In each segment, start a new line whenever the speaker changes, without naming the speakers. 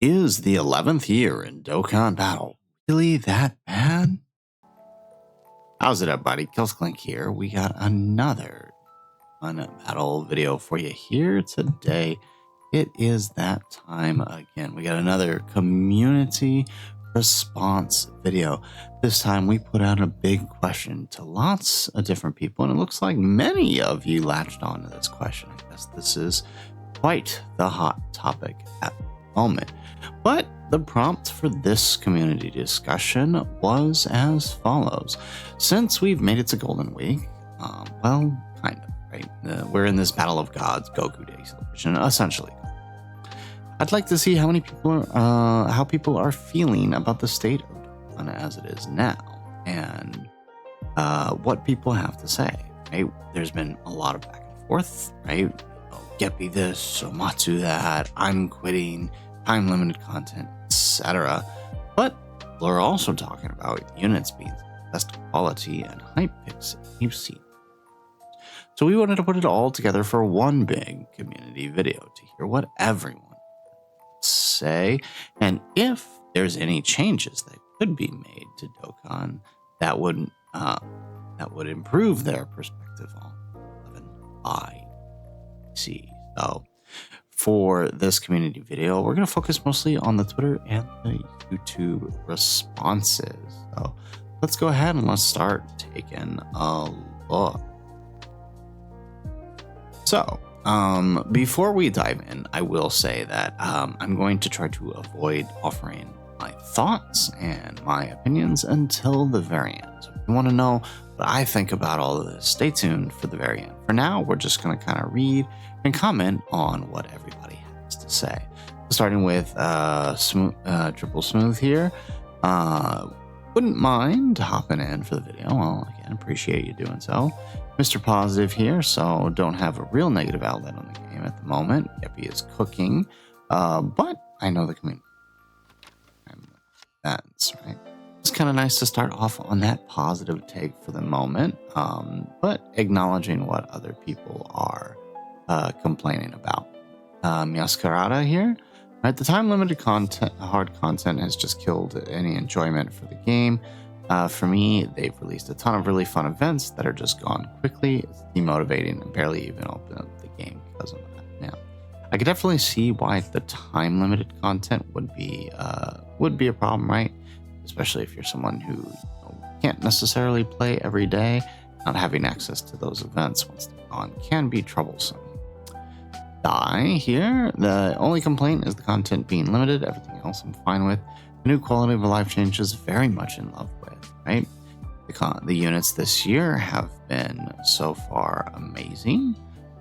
Is the 11th year in Dokkan Battle really that bad? How's it up, buddy? Killsclink here. We got another fun battle video for you here today. It is that time again. We got another community response video. This time we put out a big question to lots of different people, and it looks like many of you latched on to this question. I guess this is quite the hot topic at the moment. But the prompt for this community discussion was as follows. Since we've made it to Golden Week, well, kind of, right? We're in this Battle of Gods Goku Day celebration, essentially. I'd like to see how people are feeling about the state of Dokkan as it is now, and what people have to say. Right? There's been a lot of back and forth, right? Geppy this, Matsu that, I'm quitting, time limited content, etc. But we're also talking about units being the best quality and hype picks you've seen. So we wanted to put it all together for one big community video to hear what everyone say, and if there's any changes that could be made to Dokkan that would improve their perspective on 11 IC. So for this community video, we're going to focus mostly on the Twitter and the YouTube responses. So let's go ahead and let's start taking a look. So before we dive in, I will say that I'm going to try to avoid offering my thoughts and my opinions until the very end. So if you want to know what I think about all of this, stay tuned for the very end. For now, we're just going to kind of read and comment on what everybody has to say. Starting with Triple Smooth here. Wouldn't mind hopping in for the video. Well, again, appreciate you doing so. Mr. Positive here, so don't have a real negative outlet on the game at the moment. Geppy is cooking, but I know the community. That's right. It's kind of nice to start off on that positive take for the moment, but acknowledging what other people are complaining about. Masquerada here. Right, the time-limited content, hard content has just killed any enjoyment for the game. For me, they've released a ton of really fun events that are just gone quickly. It's demotivating and barely even open up the game because of that. Now, I could definitely see why the time-limited content would be a problem, right? Especially if you're someone who can't necessarily play every day. Not having access to those events once they're gone can be troublesome. Die here. The only complaint is the content being limited. Everything else I'm fine with. The new quality of life change is very much in love with, right? The units this year have been so far amazing,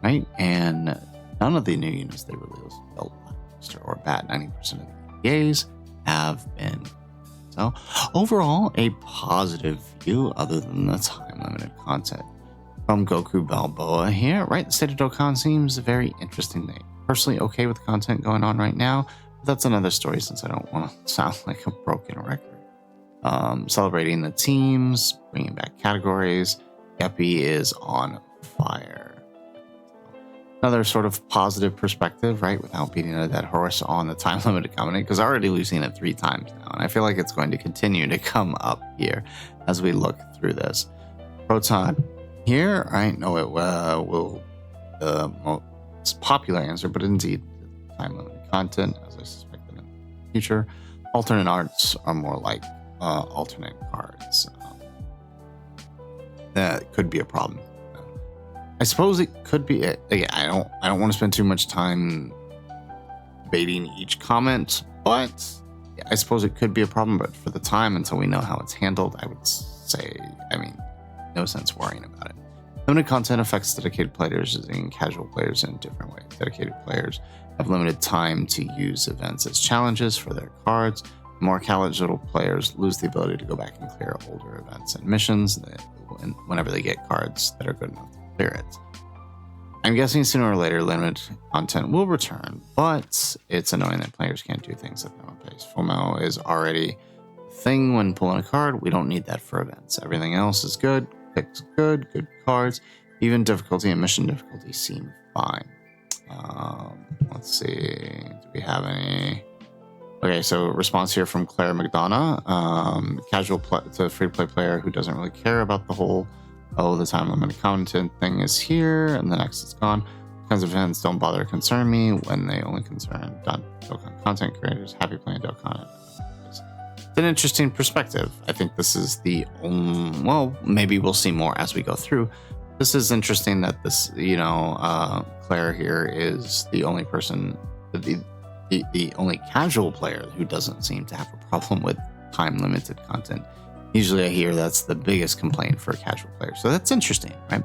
right? And none of the new units they released felt lackluster or bad. 90% of the EAs have been. So overall, a positive view other than the time-limited content. From Goku Balboa here, right? The state of Dokkan seems very interesting. They personally okay with the content going on right now, but that's another story since I don't want to sound like a broken record. Celebrating the teams, bringing back categories. Geppy is on fire. Another sort of positive perspective, right? Without beating a dead horse on the time limited comment, because already we've seen it 3 times now, and I feel like it's going to continue to come up here as we look through this. Proton. Here, I know it will the most popular answer, but indeed, time limited content, as I suspected in the future. Alternate arts are more like alternate cards. That could be a problem. I suppose it could be. Again, I don't want to spend too much time debating each comment, but I suppose it could be a problem. But for the time until we know how it's handled, I would say, no sense worrying about it. Limited content affects dedicated players and casual players in different ways. Dedicated players have limited time to use events as challenges for their cards. More casual players lose the ability to go back and clear older events and missions whenever they get cards that are good enough to clear it. I'm guessing sooner or later limited content will return, but it's annoying that players can't do things at their own pace. FOMO is already a thing when pulling a card. We don't need that for events. Everything else is good. Picks good cards. Even difficulty and mission difficulty seem fine. Let's see. Do we have any Okay, so response here from Claire McDonough. It's a free-to-play player who doesn't really care about the whole, the time limited content thing is here, and the next it's gone. Kinds of events don't bother to concern me when they only concern Dokkan content creators. Happy playing Dokkan. It's an interesting perspective. I think this is the only, well, maybe we'll see more as we go through. This is interesting that this, Claire here is the only person, the only casual player who doesn't seem to have a problem with time limited content. Usually I hear that's the biggest complaint for a casual player. So that's interesting, right?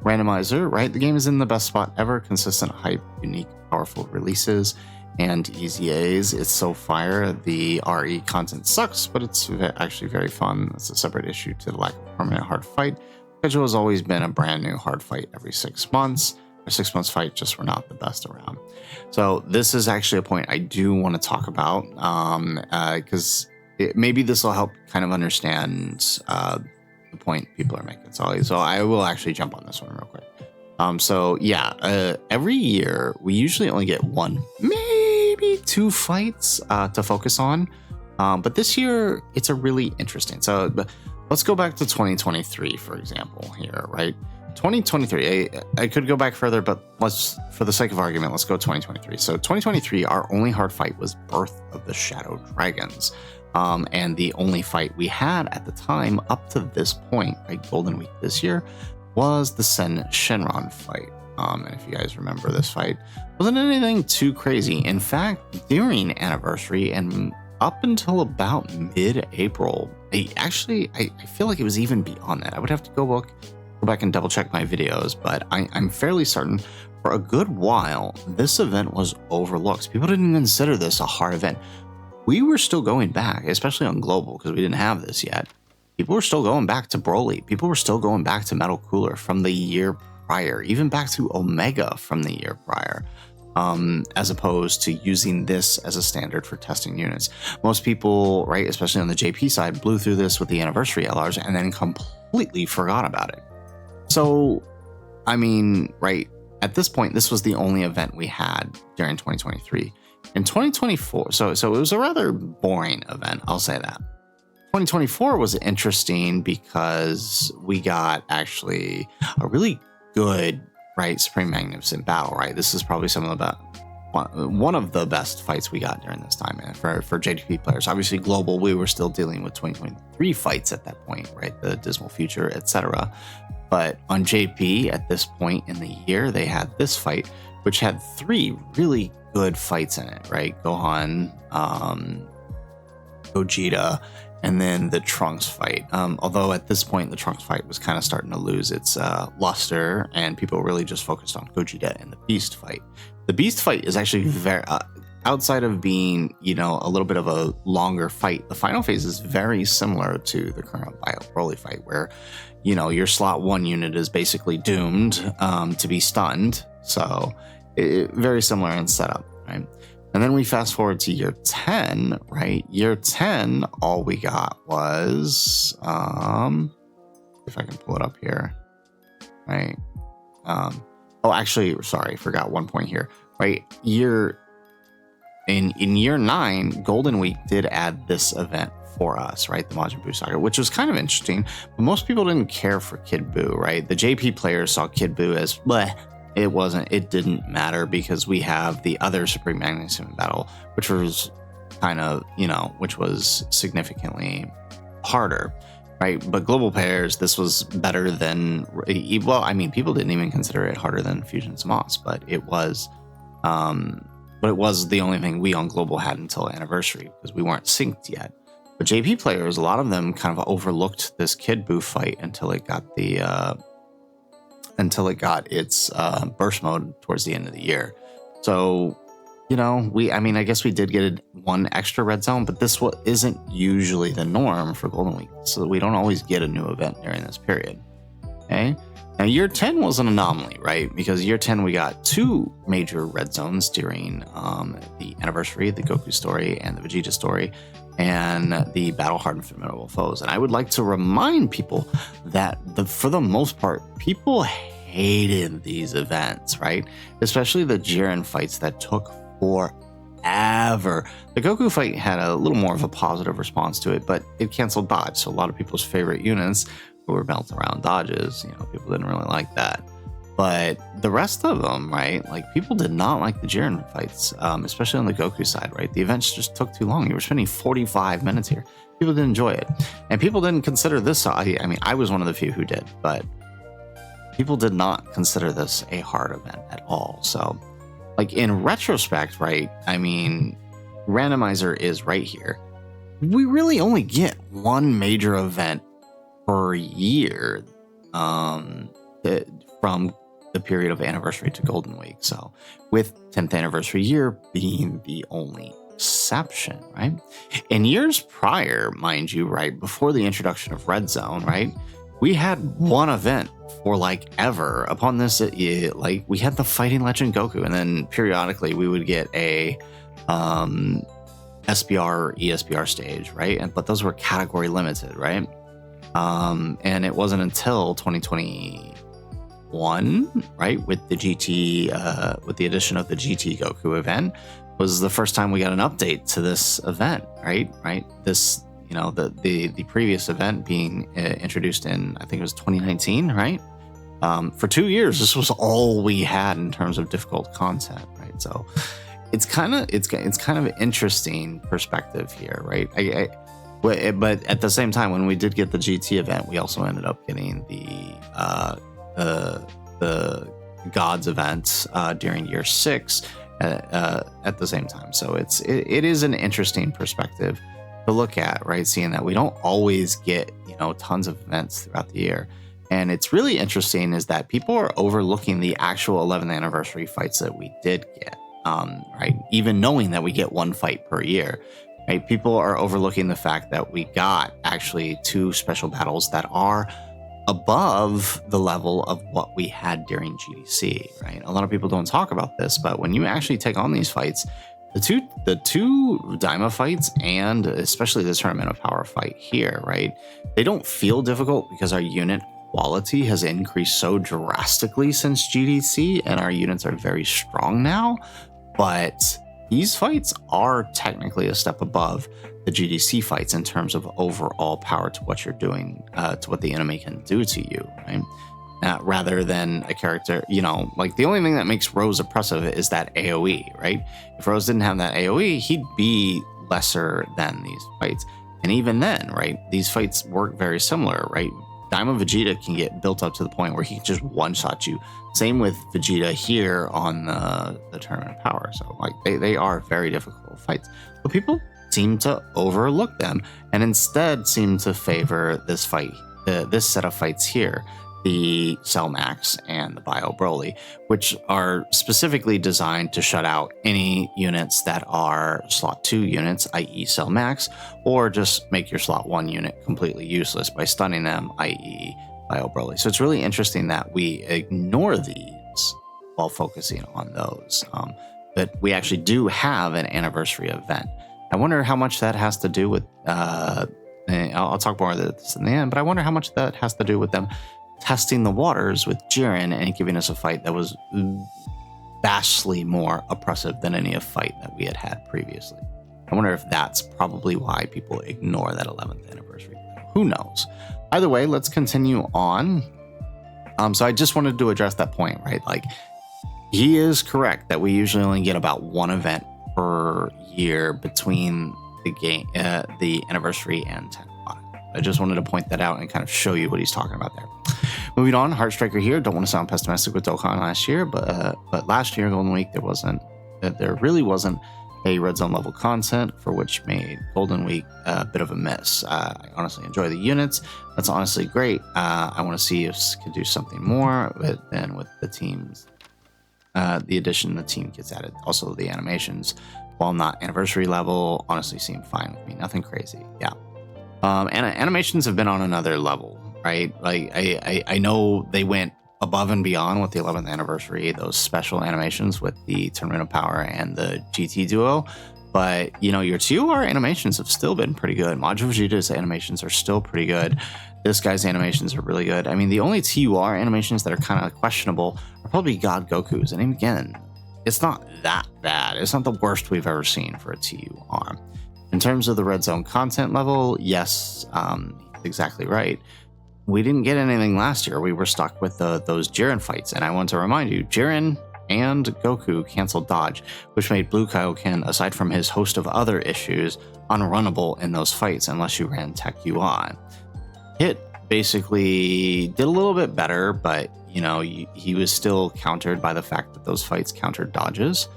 Randomizer, right? The game is in the best spot ever. Consistent hype, unique, powerful releases, and easy A's. It's so fire. The RE content sucks, but it's actually very fun. It's a separate issue to the lack of permanent hard fight. Schedule has always been a brand new hard fight every 6 months. Our 6 months fight just were not the best around. So this is actually a point I do want to talk about because maybe this will help kind of understand the point people are making. So I will actually jump on this one real quick. Every year we usually only get 1, maybe 2 fights to focus on. But this year it's a really interesting. So let's go back to 2023, for example, here, right? 2023, I could go back further, but for the sake of argument, let's go 2023. So 2023, our only hard fight was Birth of the Shadow Dragons. And the only fight we had at the time up to this point, like Golden Week this year, was the Sen Shenron fight. And if you guys remember this fight, wasn't anything too crazy. In fact, during Anniversary and up until about mid-April, I feel like it was even beyond that. I would have to go back and double check my videos, but I'm fairly certain for a good while, this event was overlooked. People didn't consider this a hard event. We were still going back, especially on Global, because we didn't have this yet. People were still going back to Broly. People were still going back to Metal Cooler from the year prior, even back to Omega from the year prior, as opposed to using this as a standard for testing units. Most people, right, especially on the JP side, blew through this with the Anniversary LRs and then completely forgot about it. So, I mean, right, at this point, this was the only event we had during 2023. In 2024, so it was a rather boring event, I'll say that. 2024 was interesting because we got actually a really good, right, Supreme Magnificent Battle, right? This is probably one of the best fights we got during this time for JDP players. Obviously, Global, we were still dealing with 2023 fights at that point, right? The Dismal Future, etc. But on JP, at this point in the year, they had this fight, which had 3 really good fights in it, right? Gohan, Gogeta, and then the Trunks fight. Although at this point, the Trunks fight was kind of starting to lose its luster, and people really just focused on Gogeta and the Beast fight. The Beast fight is actually very, outside of being, a little bit of a longer fight, the final phase is very similar to the current Broly fight, where, your slot 1 unit is basically doomed to be stunned. So very similar in setup, right? And then we fast forward to year 10, right? Year 10, all we got was, if I can pull it up here, right? Sorry, forgot one point here, right? In year 9, Golden Week did add this event for us, right? The Majin Buu Saga, which was kind of interesting, but most people didn't care for Kid Buu, right? The JP players saw Kid Buu as bleh. It didn't matter because we have the other Supreme Magnificent Battle, which was kind of, which was significantly harder, right? But Global players, this was better than, people didn't even consider it harder than Fusion's Moss, but it was the only thing we on Global had until Anniversary because we weren't synced yet. But JP players, a lot of them kind of overlooked this Kid Buu fight until it got its burst mode towards the end of the year. So, I guess we did get 1 extra red zone, but this isn't usually the norm for Golden Week. So we don't always get a new event during this period. Okay. Now, year 10 was an anomaly, right? Because year 10, we got 2 major red zones during the Anniversary, the Goku story and the Vegeta story, and the Battle Hardened Formidable Foes. And I would like to remind people that for the most part, people hated these events, right? Especially the Jiren fights that took ever. The Goku fight had a little more of a positive response to it, but it canceled dodge. So a lot of people's favorite units who were built around dodges, people didn't really like that. But the rest of them, right? Like, people did not like the Jiren fights, especially on the Goku side, right? The events just took too long. You were spending 45 minutes here. People didn't enjoy it. And people didn't consider this, I mean, I was one of the few who did, but people did not consider this a hard event at all. So, like, in retrospect, right? I mean, randomizer is right here. We really only get one major event per year from the period of anniversary to Golden Week. So, with 10th anniversary year being the only exception, right? In years prior, mind you, right, before the introduction of Red Zone, right, we had one event for like ever. Upon this, like, we had the Fighting Legend Goku, and then periodically we would get a SPR or ESPR stage, right? But those were category limited, right? And it wasn't until 2021, right, with the GT, with the addition of the GT Goku event, was the first time we got an update to this event, right? This, the previous event being introduced in, I think it was 2019, right? For 2 years, this was all we had in terms of difficult content, right? So it's kind of interesting perspective here, right? But at the same time, when we did get the GT event, we also ended up getting the Gods event during year 6 at the same time. So it is an interesting perspective to look at, right? Seeing that we don't always get tons of events throughout the year. And it's really interesting is that people are overlooking the actual 11th anniversary fights that we did get, right? Even knowing that we get one fight per year, right? People are overlooking the fact that we got actually 2 special battles that are above the level of what we had during GDC, right? A lot of people don't talk about this, but when you actually take on these fights, the two Daima fights, and especially the Tournament of Power fight here, right? They don't feel difficult because our unit quality has increased so drastically since GDC, and our units are very strong now. But these fights are technically a step above the GDC fights in terms of overall power to what you're doing, to what the enemy can do to you, right? Rather than a character, like, the only thing that makes Rose oppressive is that AoE, right? If Rose didn't have that AoE, he'd be lesser than these fights. And even then, right, these fights work very similar, right? Daima Vegeta can get built up to the point where he can just one-shot you. Same with Vegeta here on the Tournament of Power. So, like, they are very difficult fights. But people seem to overlook them and instead seem to favor this fight, this set of fights here, the Cell Max and the Bio Broly, which are specifically designed to shut out any units that are slot 2 units, i.e. Cell Max, or just make your slot 1 unit completely useless by stunning them, i.e. Bio Broly. So it's really interesting that we ignore these while focusing on those. But we actually do have an anniversary event. I wonder how much that has to do with, I'll talk more of this in the end, but I wonder how much that has to do with them testing the waters with Jiren and giving us a fight that was vastly more oppressive than any fight that we had previously. I wonder if that's probably why people ignore that 11th anniversary. Who knows? Either way, let's continue on. So I just wanted to address that point, right? Like, he is correct that we usually only get about one event per year between the game, the anniversary and 10th. I just wanted to point that out and kind of show you what he's talking about there. Moving on, Heartstriker here. Don't want to sound pessimistic with Dokkan last year, but last year, Golden Week, there really wasn't a Red Zone level content, for which made Golden Week a bit of a miss. I honestly enjoy the units. That's honestly great. I want to see if it could do something more with the teams. The addition the team gets added. Also, the animations, while not anniversary level, honestly seem fine with me. Nothing crazy. Yeah. And animations have been on another level, right? Like, I know they went above and beyond with the 11th anniversary, those special animations with the Tournament of Power and the GT duo. But, your TOR animations have still been pretty good. Majin Vegeta's animations are still pretty good. This guy's animations are really good. I mean, the only TOR animations that are kind of questionable are probably God Goku's. And again, it's not that bad. It's not the worst we've ever seen for a TUR. In terms of the red zone content level, yes, exactly right. We didn't get anything last year. We were stuck with those Jiren fights. And I want to remind you, Jiren and Goku canceled dodge, which made Blue Kaioken, aside from his host of other issues, unrunnable in those fights unless you ran Tech UI. Hit basically did a little bit better, but he was still countered by the fact that those fights countered dodges.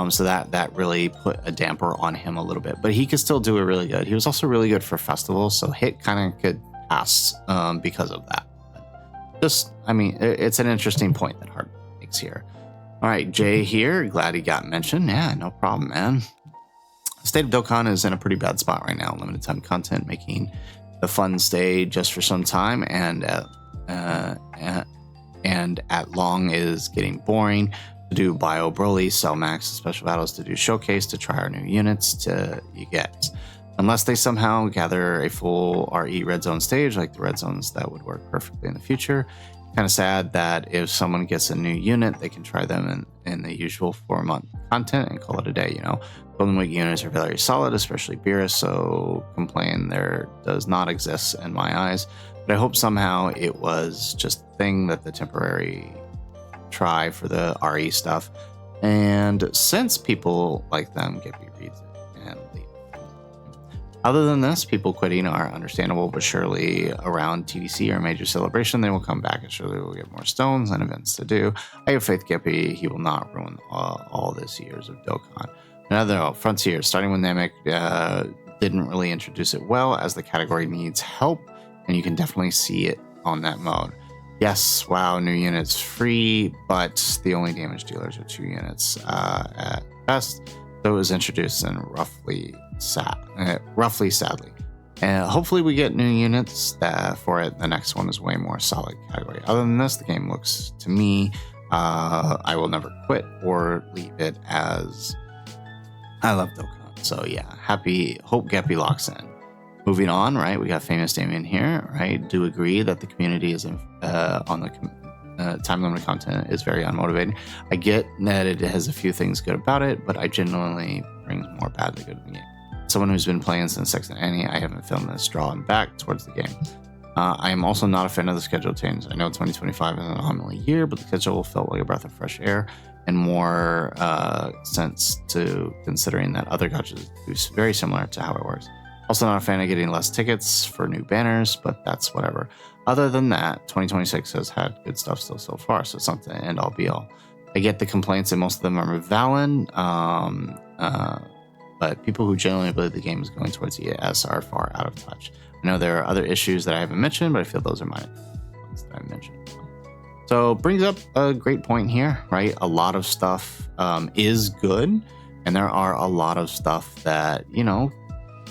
So that really put a damper on him a little bit, but he could still do it really good. He was also really good for festivals, so Hit kind of could pass because of that. It's an interesting point that Hart makes here. All right, Jay here. Glad he got mentioned. Yeah, no problem, man. State of Dokkan is in a pretty bad spot right now. Limited time content making the fun stay just for some time, and at long is getting boring. To do Bio Broly, sell max special battles, to do showcase, to try our new units, to you get. Unless they somehow gather a full RE red zone stage like the red zones, that would work perfectly in the future. Kind of sad that if someone gets a new unit, they can try them in the usual 4-month content and call it a day. Golden Week units are very solid, especially Beerus, so complain there does not exist in my eyes. But I hope somehow it was just a thing that the temporary try for the RE stuff. And since people like them, Gippy reads it and leave. Other than this, people quitting are understandable, but surely around TDC or major celebration, they will come back and surely we'll get more stones and events to do. I have faith Gippy, he will not ruin all this years of Dokkan. Another note, Frontier, starting with Namek, didn't really introduce it well as the category needs help, and you can definitely see it on that mode. Yes, wow, new units free, but the only damage dealers are 2 units at best. So it was introduced in roughly sadly. And hopefully we get new units for it. The next one is way more solid category. Other than this, the game looks to me, I will never quit or leave it as I love Dokkan. So yeah, hope Geppy locks in. Moving on, right? We got Famous Damien here, right? Do agree that the community is on the time limited content is very unmotivating. I get that it has a few things good about it, but I genuinely brings more bad than good in the game. Someone who's been playing since Sex and Annie, I haven't felt this drawing back towards the game. I am also not a fan of the schedule change. I know 2025 is an anomaly year, but the schedule felt like a breath of fresh air and more sense to considering that other gachas is very similar to how it works. Also not a fan of getting less tickets for new banners, but that's whatever. Other than that, 2026 has had good stuff still so far, so it's not the end all be all. I get the complaints and most of them are valid, but people who genuinely believe the game is going towards ES are far out of touch. I know there are other issues that I haven't mentioned, but I feel those are my ones that I mentioned. So brings up a great point here, right? A lot of stuff is good, and there are a lot of stuff that,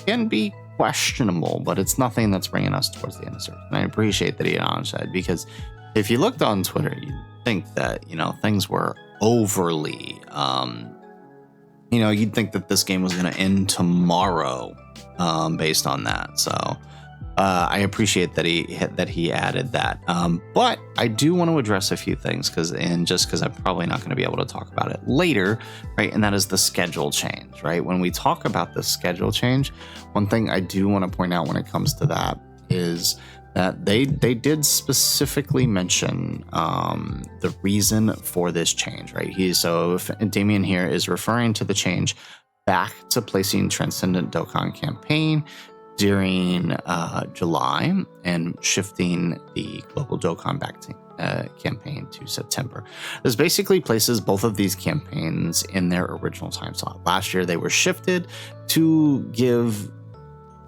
can be questionable, but it's nothing that's bringing us towards the end of service. And I appreciate that he acknowledged that, because if you looked on Twitter, you'd think that, things were overly, you'd think that this game was going to end tomorrow based on that. So I appreciate that he added that. But I do want to address a few things because I'm probably not going to be able to talk about it later, right? And that is the schedule change, right? When we talk about the schedule change, one thing I do want to point out when it comes to that is that they did specifically mention the reason for this change, right? Damien here is referring to the change back to placing Transcendent Dokkan campaign during July and shifting the Global Dokkan back to campaign to September. This basically places both of these campaigns in their original time slot. Last year they were shifted to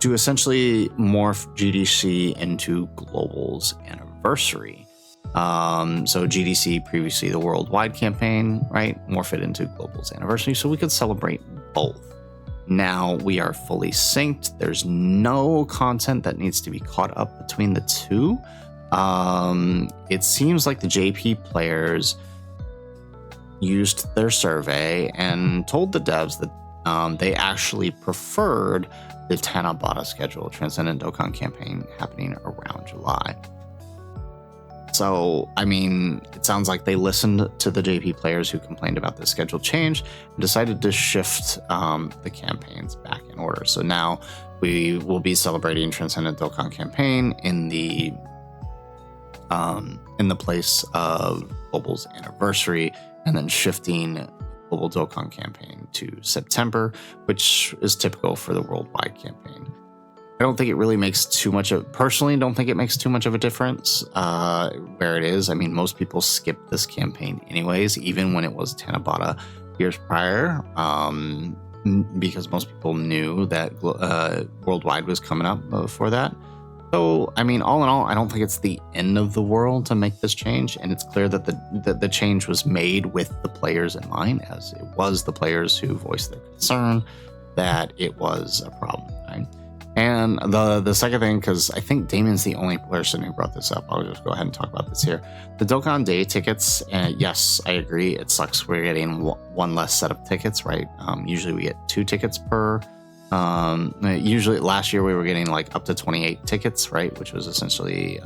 essentially morph GDC into Global's anniversary. So GDC, previously the worldwide campaign, right? Morph it into Global's anniversary so we could celebrate both. Now we are fully synced. There's no content that needs to be caught up between the two. It seems like the JP players used their survey and told the devs that they actually preferred the Tanabata schedule, Transcendent Dokkan campaign, happening around July. So, I mean, it sounds like they listened to the JP players who complained about the schedule change and decided to shift the campaigns back in order. So now we will be celebrating Transcendent Dokkan campaign in the place of Global's anniversary, and then shifting Global Dokkan campaign to September, which is typical for the worldwide campaign. I don't think it really makes too much of, personally, don't think it makes too much of a difference where it is. I mean, most people skip this campaign anyways, even when it was Tanabata years prior, because most people knew that worldwide was coming up for that. So, I mean, all in all, I don't think it's the end of the world to make this change, and it's clear that the change was made with the players in mind, as it was the players who voiced their concern that it was a problem, right? And the second thing, because I think Damien's the only person who brought this up, I'll just go ahead and talk about this here. The Dokkan Day tickets, yes, I agree, it sucks we're getting one less set of tickets, right? Usually we get 2 tickets per. Usually last year we were getting like up to 28 tickets, right? Which was essentially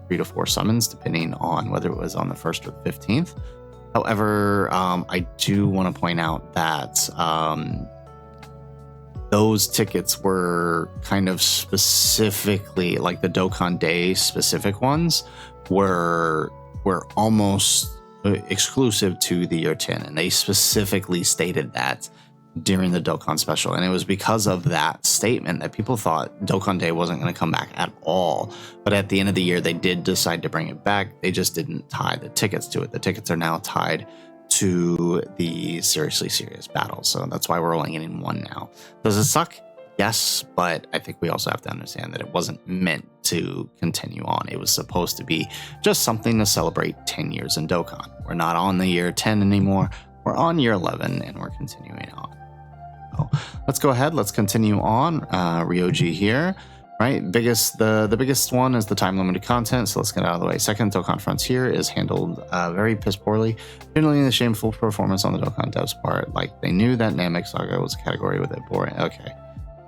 3 to 4 summons, depending on whether it was on the 1st or the 15th. However, I do want to point out that those tickets were kind of specifically, like the Dokkan Day specific ones were almost exclusive to the year 10, and they specifically stated that during the Dokkan special, and it was because of that statement that people thought Dokkan Day wasn't going to come back at all. But at the end of the year, they did decide to bring it back. They just didn't tie the tickets to it. The tickets are now tied to the Seriously Serious Battle, so that's why we're only getting 1 now. Does it suck? Yes, but I think we also have to understand that it wasn't meant to continue on. It was supposed to be just something to celebrate 10 years in Dokkan. We're not on the year 10 anymore. We're on year 11, and we're continuing on. So let's go ahead. Let's continue on. Ryoji here, right? The biggest one is the time limited content. So let's get out of the way. Second, Dokkan Frontier is handled very piss poorly. Generally, the shameful performance on the Dokkan devs part. Like, they knew that Namek Saga was a category with it boring. Okay,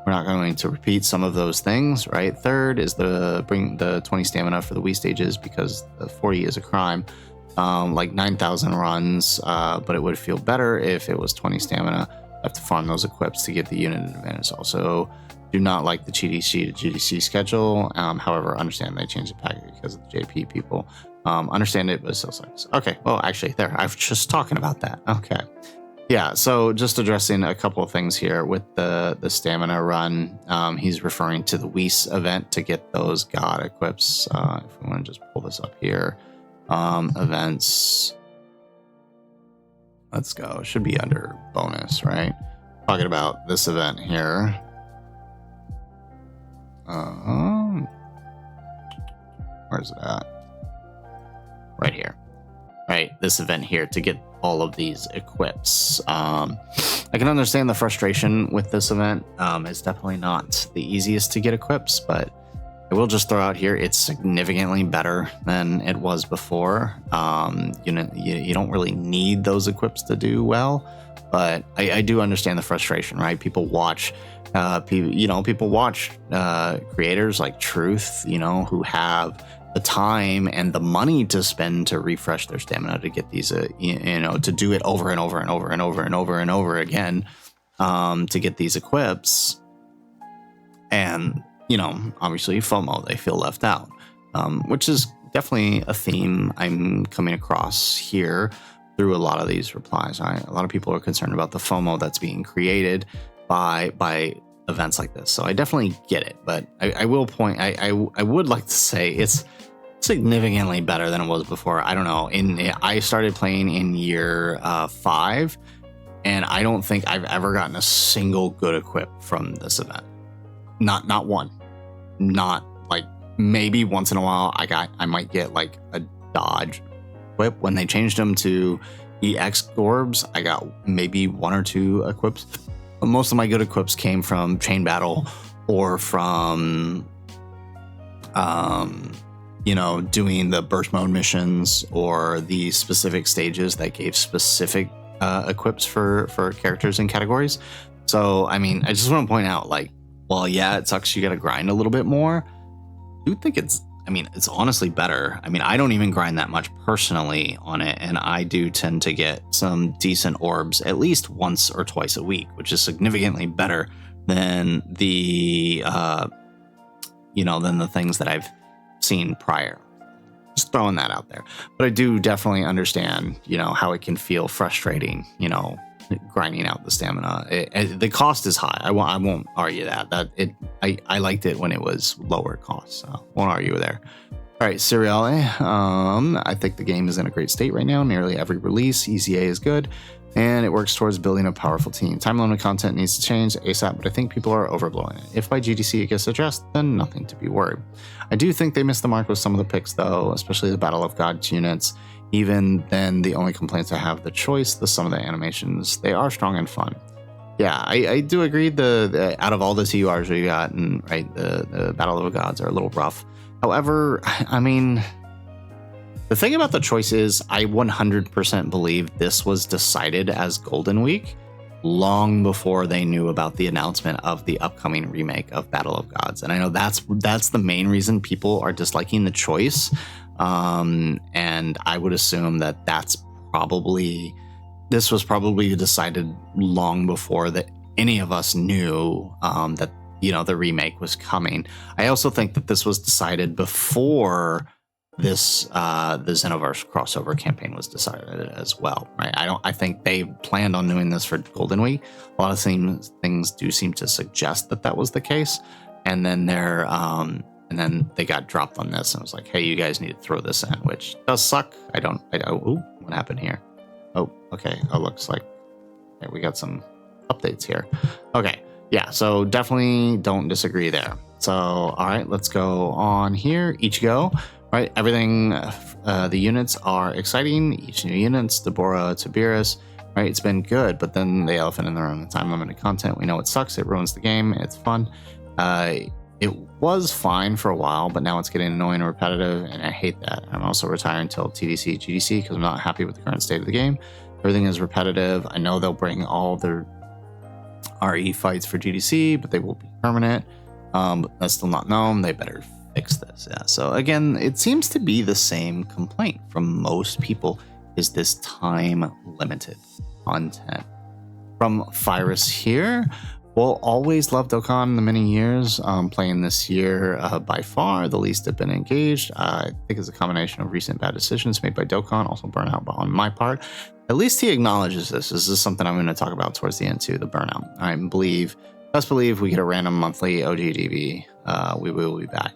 we're not going to repeat some of those things, right? Third is bring the 20 stamina for the Wii stages, because the 40 is a crime. Like 9,000 runs, but it would feel better if it was 20 stamina. Have to farm those equips to get the unit advantage. Also, do not like the GDC to GDC schedule. However, understand they changed the package because of the JP people. Understand it, but it still sucks. Okay, well, actually, there, I was just talking about that. Okay. Yeah, so just addressing a couple of things here with the stamina run. He's referring to the Whis event to get those god equips. If we want to just pull this up here. Events. Let's go. Should be under bonus, right? Talking about this event here. Where's it at? Right here. Right, this event here to get all of these equips. I can understand the frustration with this event. It's definitely not the easiest to get equips, but I will just throw out here, it's significantly better than it was before. You don't really need those equips to do well, but I do understand the frustration, right? People watch, people watch creators like Truth, who have the time and the money to spend to refresh their stamina to get these, to do it over and over and over and over and over and over again, to get these equips. And obviously FOMO, they feel left out, which is definitely a theme I'm coming across here through a lot of these replies. A lot of people are concerned about the FOMO that's being created by events like this. So I definitely get it, but I will point, I would like to say it's significantly better than it was before. I don't know. I started playing in year 5, and I don't think I've ever gotten a single good equip from this event. Not one. Not like, maybe once in a while I might get like a dodge equip. When they changed them to EX orbs, I got maybe 1 or 2 equips. But most of my good equips came from Chain Battle or from doing the burst mode missions or the specific stages that gave specific equips for characters and categories. So I mean, I just want to point out, like, well, yeah, it sucks you got to grind a little bit more. I do think it's, I mean, it's honestly better. I mean, I don't even grind that much personally on it, and I do tend to get some decent orbs at least once or twice a week, which is significantly better than the than the things that I've seen prior. Just throwing that out there. But I do definitely understand, how it can feel frustrating, grinding out the stamina. The cost is high. I won't argue that. I liked it when it was lower cost, so won't argue there. All right, Seriale. I think the game is in a great state right now. Nearly every release, EZA is good, and it works towards building a powerful team. Time limit content needs to change ASAP, but I think people are overblowing it. If by GDC it gets addressed, then nothing to be worried. I do think they missed the mark with some of the picks, though, especially the Battle of Gods units. Even then, the only complaints I have the choice, some of the animations, they are strong and fun. Yeah, I do agree. The out of all the TURs we got, and right, the Battle of the Gods are a little rough. However, I mean, the thing about the choice is I 100% believe this was decided as Golden Week long before they knew about the announcement of the upcoming remake of Battle of Gods. And I know that's the main reason people are disliking the choice. And I would assume that this was probably decided long before that any of us knew that the remake was coming. I also think that this was decided before the Xenoverse crossover campaign was decided as well, right? I think they planned on doing this for Golden Week. A lot of things do seem to suggest that was the case, and then they got dropped on this, and it was like, hey, you guys need to throw this in, which does suck. What happened here? Oh, okay. Oh, looks like we got some updates here. Okay, yeah. So definitely don't disagree there. So all right, let's go on here. Ichigo. Right, everything, the units are exciting. Each new units, Deborah, Tiberius, right, it's been good, but then the elephant in the room, the time limited content, we know it sucks, it ruins the game, it's fun. It was fine for a while, but now it's getting annoying and repetitive, and I hate that. I'm also retiring until TDC, GDC, because I'm not happy with the current state of the game. Everything is repetitive. I know they'll bring all their RE fights for GDC, but they will be permanent. But that's still not known. They better fix this. Yeah. So again, it seems to be the same complaint from most people, is this time limited content. From Virus here, well, always loved Dokkan the many years. Playing this year, by far the least have been engaged. I think it's a combination of recent bad decisions made by Dokkan, also burnout on my part. At least he acknowledges this. This is something I'm going to talk about towards the end too, the burnout. I best believe we get a random monthly OGDB. We will be back.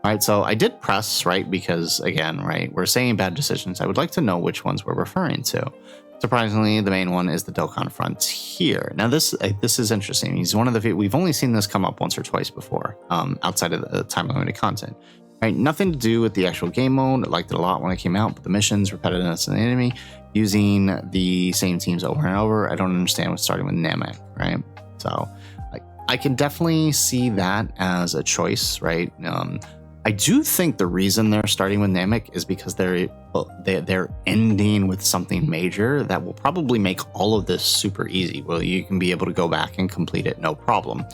All right, so I did press, right, because again, right, we're saying bad decisions. I would like to know which ones we're referring to. Surprisingly, the main one is the Dokkan Frontier. Now, this is interesting. He's one of the we've only seen this come up once or twice before, outside of the time limited content. Right, nothing to do with the actual game mode. I liked it a lot when it came out, but the missions, repetitiveness of the enemy, using the same teams over and over. I don't understand what's starting with Namek, right? So, I can definitely see that as a choice, right? I do think the reason they're starting with Namek is because they're ending with something major that will probably make all of this super easy. Well, you can be able to go back and complete it, no problem.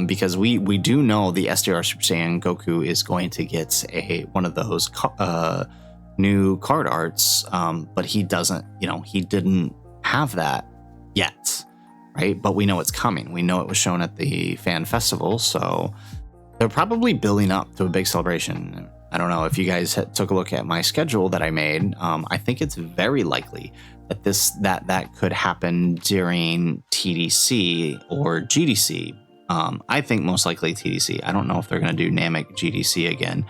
Because we do know the SDR Super Saiyan Goku is going to get one of those new card arts, but he didn't have that yet, right? But we know it's coming. We know it was shown at the fan festival, so they're probably building up to a big celebration. I don't know if you guys took a look at my schedule that I made. I think it's very likely that that could happen during TDC or GDC. I think most likely TDC. I don't know if they're going to do Namek GDC again.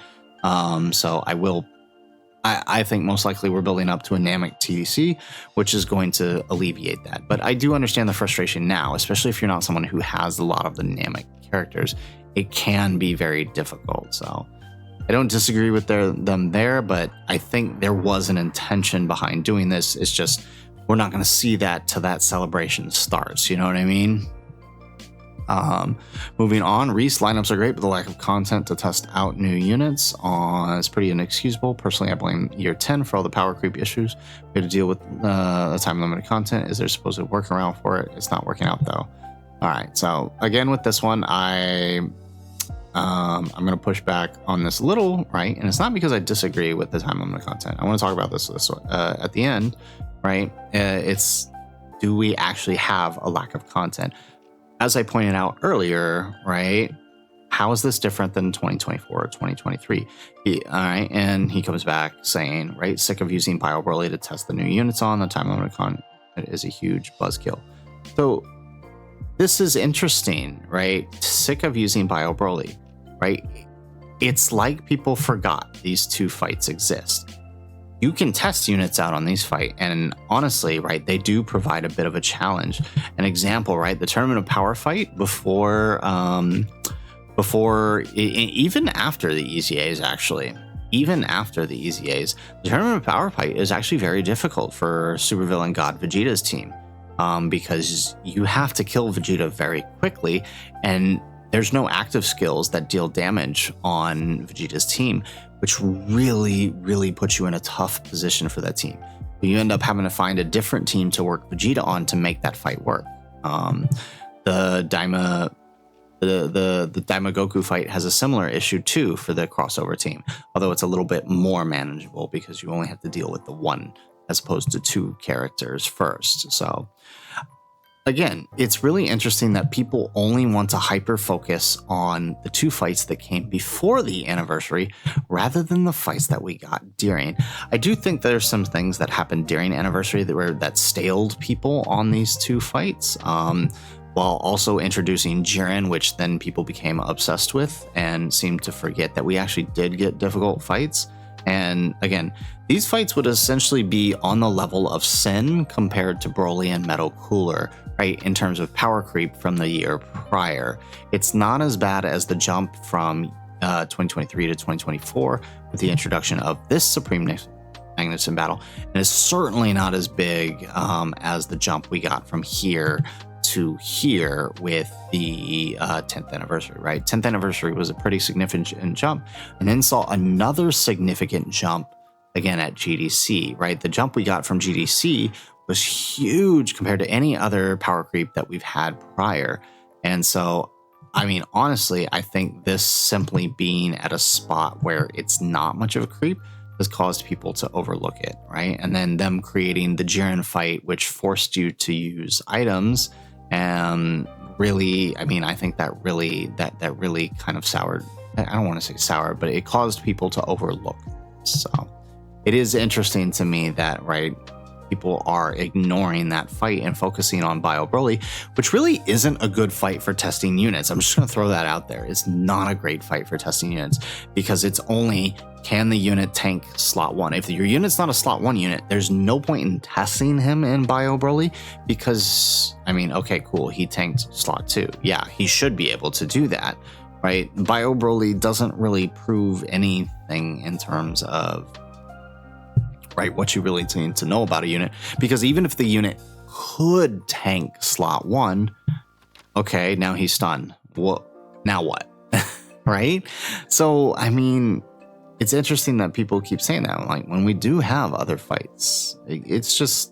So I think most likely we're building up to a Namek TDC, which is going to alleviate that. But I do understand the frustration now, especially if you're not someone who has a lot of the Namek characters. It can be very difficult. So I don't disagree with them there, but I think there was an intention behind doing this. It's just we're not going to see that till that celebration starts. You know what I mean? Moving on, Reese lineups are great, but the lack of content to test out new units is pretty inexcusable. Personally, I blame year 10 for all the power creep issues. We had to deal with the time limited content. Is there supposed to workaround for it? It's not working out though. All right, so again with this one, I I'm going to push back on this a little, right? And it's not because I disagree with the time limit content. I want to talk about this at the end, right? It's, do we actually have a lack of content? As I pointed out earlier, right? How is this different than 2024 or 2023? All right, and he comes back saying, right, sick of using Bio Broly to test the new units on. The time limit content is a huge buzzkill. So this is interesting, right? Sick of using Bio Broly, right? It's like people forgot these two fights exist. You can test units out on these fights, and honestly, right, they do provide a bit of a challenge. An example, right, the Tournament of Power fight before even after the EZAs, actually, even after the EZAs, the Tournament of Power fight is actually very difficult for Supervillain God Vegeta's team, because you have to kill Vegeta very quickly, and there's no active skills that deal damage on Vegeta's team, which really, really puts you in a tough position for that team. You end up having to find a different team to work Vegeta on to make that fight work. The Daima Goku fight has a similar issue too for the crossover team, although it's a little bit more manageable because you only have to deal with the one as opposed to two characters first. So again, it's really interesting that people only want to hyper focus on the two fights that came before the anniversary rather than the fights that we got during. I do think there's some things that happened during anniversary that staled people on these two fights, while also introducing Jiren, which then people became obsessed with and seemed to forget that we actually did get difficult fights. And again, these fights would essentially be on the level of Sin compared to Broly and Metal Cooler, right, in terms of power creep from the year prior. It's not as bad as the jump from 2023 to 2024 with the introduction of this Supreme Magnificent Battle, and it's certainly not as big as the jump we got from here to here with the 10th anniversary, right? 10th anniversary was a pretty significant jump, and then saw another significant jump again at GDC, right? The jump we got from GDC was huge compared to any other power creep that we've had prior. And so, I mean, honestly, I think this simply being at a spot where it's not much of a creep has caused people to overlook it, right? And then them creating the Jiren fight, which forced you to use items, and really, I mean, I think that really kind of soured, I don't want to say sour, but it caused people to overlook. So it is interesting to me that, right, people are ignoring that fight and focusing on Bio Broly, which really isn't a good fight for testing units. I'm just going to throw that out there. It's not a great fight for testing units because it's only, can the unit tank slot 1? If your unit's not a slot 1 unit, there's no point in testing him in Bio Broly because, I mean, okay, cool, he tanked slot 2. Yeah, he should be able to do that, right? Bio Broly doesn't really prove anything in terms of, right, what you really need to know about a unit, because even if the unit could tank slot 1, okay, now he's stunned. Well, now what? Right? So, I mean, it's interesting that people keep saying that. Like, when we do have other fights, it's just,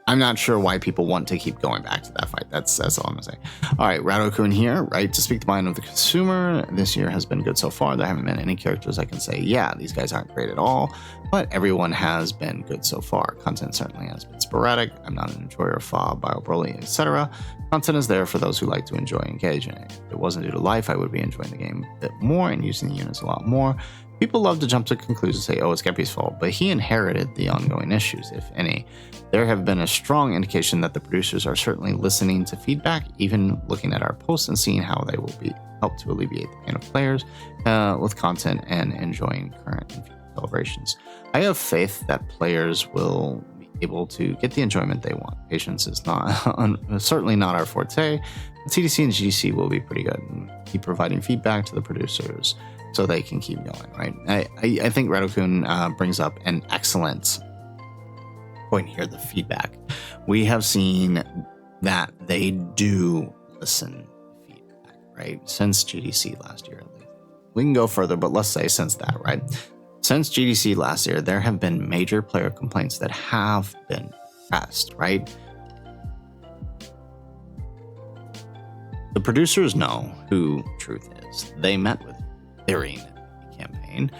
I'm not sure why people want to keep going back to that fight. That's all I'm gonna say. All right, Radokun here, right? To speak the mind of the consumer, this year has been good so far. There haven't been any characters I can say, yeah, these guys aren't great at all, but everyone has been good so far. Content certainly has been sporadic. I'm not an enjoyer of FA, Bio Broly, etc. Content is there for those who like to enjoy and engage in it. If it wasn't due to life, I would be enjoying the game a bit more and using the units a lot more. People love to jump to conclusions and say, oh, it's Geppy's fault, but he inherited the ongoing issues, if any. There have been a strong indication that the producers are certainly listening to feedback, even looking at our posts and seeing how they will help to alleviate the pain of players with content and enjoying current and future celebrations. I have faith that players will be able to get the enjoyment they want. Patience is certainly not our forte. TDC and GDC will be pretty good and keep providing feedback to the producers so they can keep going, right? I think Radokun brings up an excellent point here, the feedback. We have seen that they do listen to feedback, right? Since GDC last year, at least. We can go further, but let's say since that, right? Since GDC last year, there have been major player complaints that have been pressed, right? the producers know who Truth is. They met with during the campaign,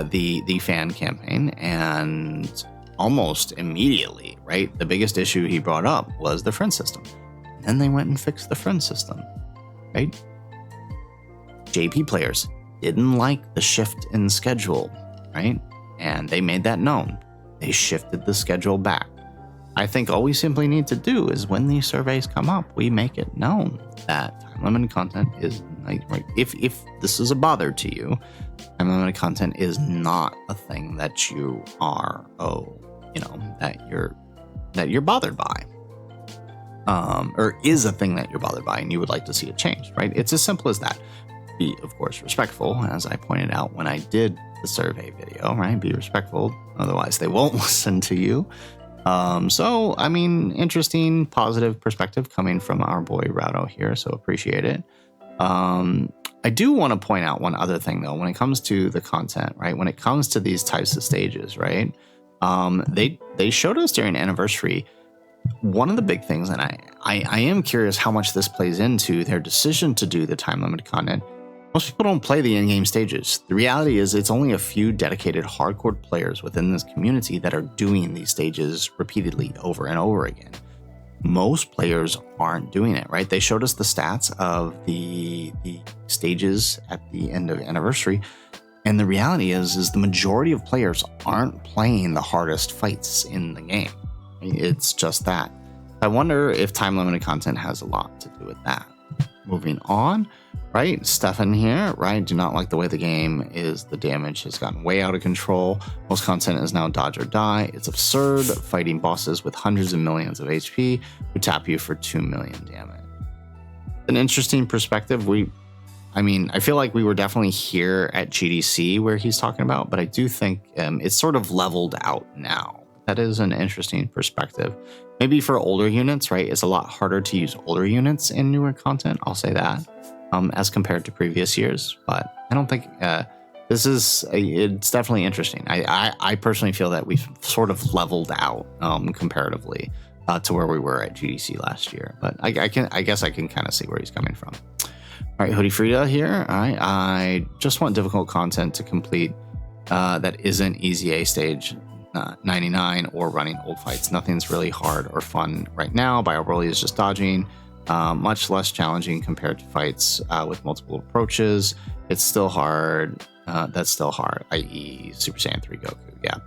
the fan campaign, and almost immediately, right? The biggest issue he brought up was the friend system. And then they went and fixed the friend system, right? JP players didn't like the shift in schedule, right? And they made that known. They shifted the schedule back. I think all we simply need to do is when these surveys come up, we make it known that time limited content is like, if this is a bother to you, time limited content is not a thing that you are, that you're bothered by. Or is a thing that you're bothered by and you would like to see it changed, right? It's as simple as that. Be, of course, respectful, as I pointed out when I did the survey video, right? Be respectful, otherwise they won't listen to you. So, I mean, interesting, positive perspective coming from our boy Rado here, so appreciate it. I do want to point out one other thing, though, when it comes to the content, right? When it comes to these types of stages, right? They showed us during Anniversary one of the big things, and I am curious how much this plays into their decision to do the time-limited content. Most people don't play the in-game stages. The reality is it's only a few dedicated hardcore players within this community that are doing these stages repeatedly over and over again. Most players aren't doing it, right? They showed us the stats of the stages at the end of Anniversary, and the reality is the majority of players aren't playing the hardest fights in the game. It's just that. I wonder if time-limited content has a lot to do with that. Moving on, right? Stefan here, right? Do not like the way the game is. The damage has gotten way out of control. Most content is now dodge or die. It's absurd fighting bosses with hundreds of millions of HP who tap you for 2 million damage. An interesting perspective. I feel like we were definitely here at GDC where he's talking about, but I do think it's sort of leveled out now. That is an interesting perspective. Maybe for older units, right? It's a lot harder to use older units in newer content. I'll say that, as compared to previous years. But I don't think it's definitely interesting. I personally feel that we've sort of leveled out comparatively to where we were at GDC last year. But I guess I can kind of see where he's coming from. All right, Hoodie Frida here. All right, I just want difficult content to complete that isn't easy A stage. 99 or running old fights. Nothing's really hard or fun right now. Bio Broly is just dodging. Much less challenging compared to fights with multiple approaches. It's still hard. That's still hard, i.e. Super Saiyan 3 Goku. Yeah.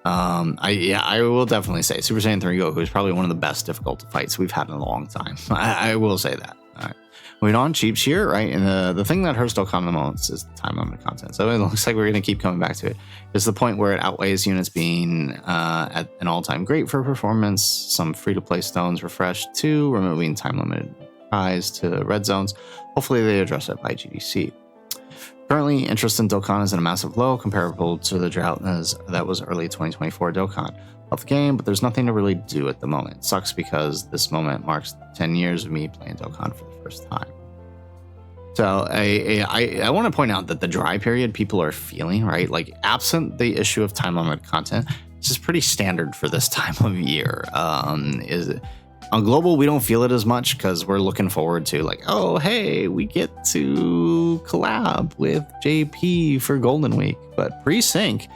I will definitely say Super Saiyan 3 Goku is probably one of the best difficult fights we've had in a long time. I will say that. All right. Moving on, Cheaps here, right? And the thing that hurts Dokkan the most is the time limited content. So it looks like we're going to keep coming back to it. It's the point where it outweighs units being at an all-time great for performance, some free-to-play stones refreshed too, removing time limited ties to red zones. Hopefully they address it by GDC. Currently, interest in Dokkan is at a massive low comparable to the drought that was early 2024 Dokkan. Love the game, but there's nothing to really do at the moment. It sucks because this moment marks 10 years of me playing Dokkan for the first time. So I want to point out that the dry period people are feeling, right? Like absent the issue of time limited content, this is pretty standard for this time of year. On global, we don't feel it as much because we're looking forward to like, oh, hey, we get to collab with JP for Golden Week. But pre-sync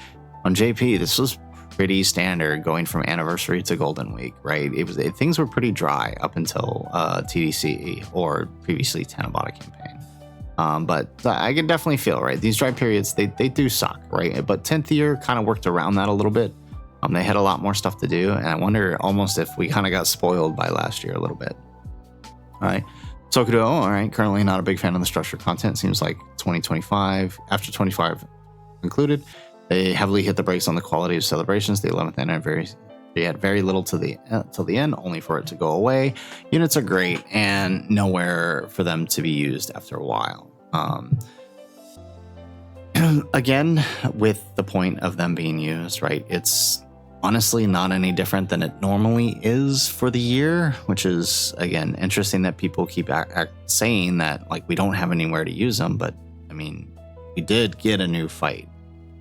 on JP, this was pretty standard going from Anniversary to Golden Week, right? Things were pretty dry up until TDC or previously Tanabata campaign. But I can definitely feel, right? These dry periods, they do suck, right? But 10th year kind of worked around that a little bit. They had a lot more stuff to do, and I wonder almost if we kind of got spoiled by last year a little bit. All right. Sokudo, all right, currently not a big fan of the structured content. Seems like 2025, after 25 concluded, they heavily hit the brakes on the quality of celebrations. The 11th anniversary, they had very little till the end, only for it to go away. Units are great, and nowhere for them to be used after a while. Again, with the point of them being used, right, it's honestly not any different than it normally is for the year, which is, again, interesting that people keep saying that, like, we don't have anywhere to use them. But, I mean, we did get a new fight.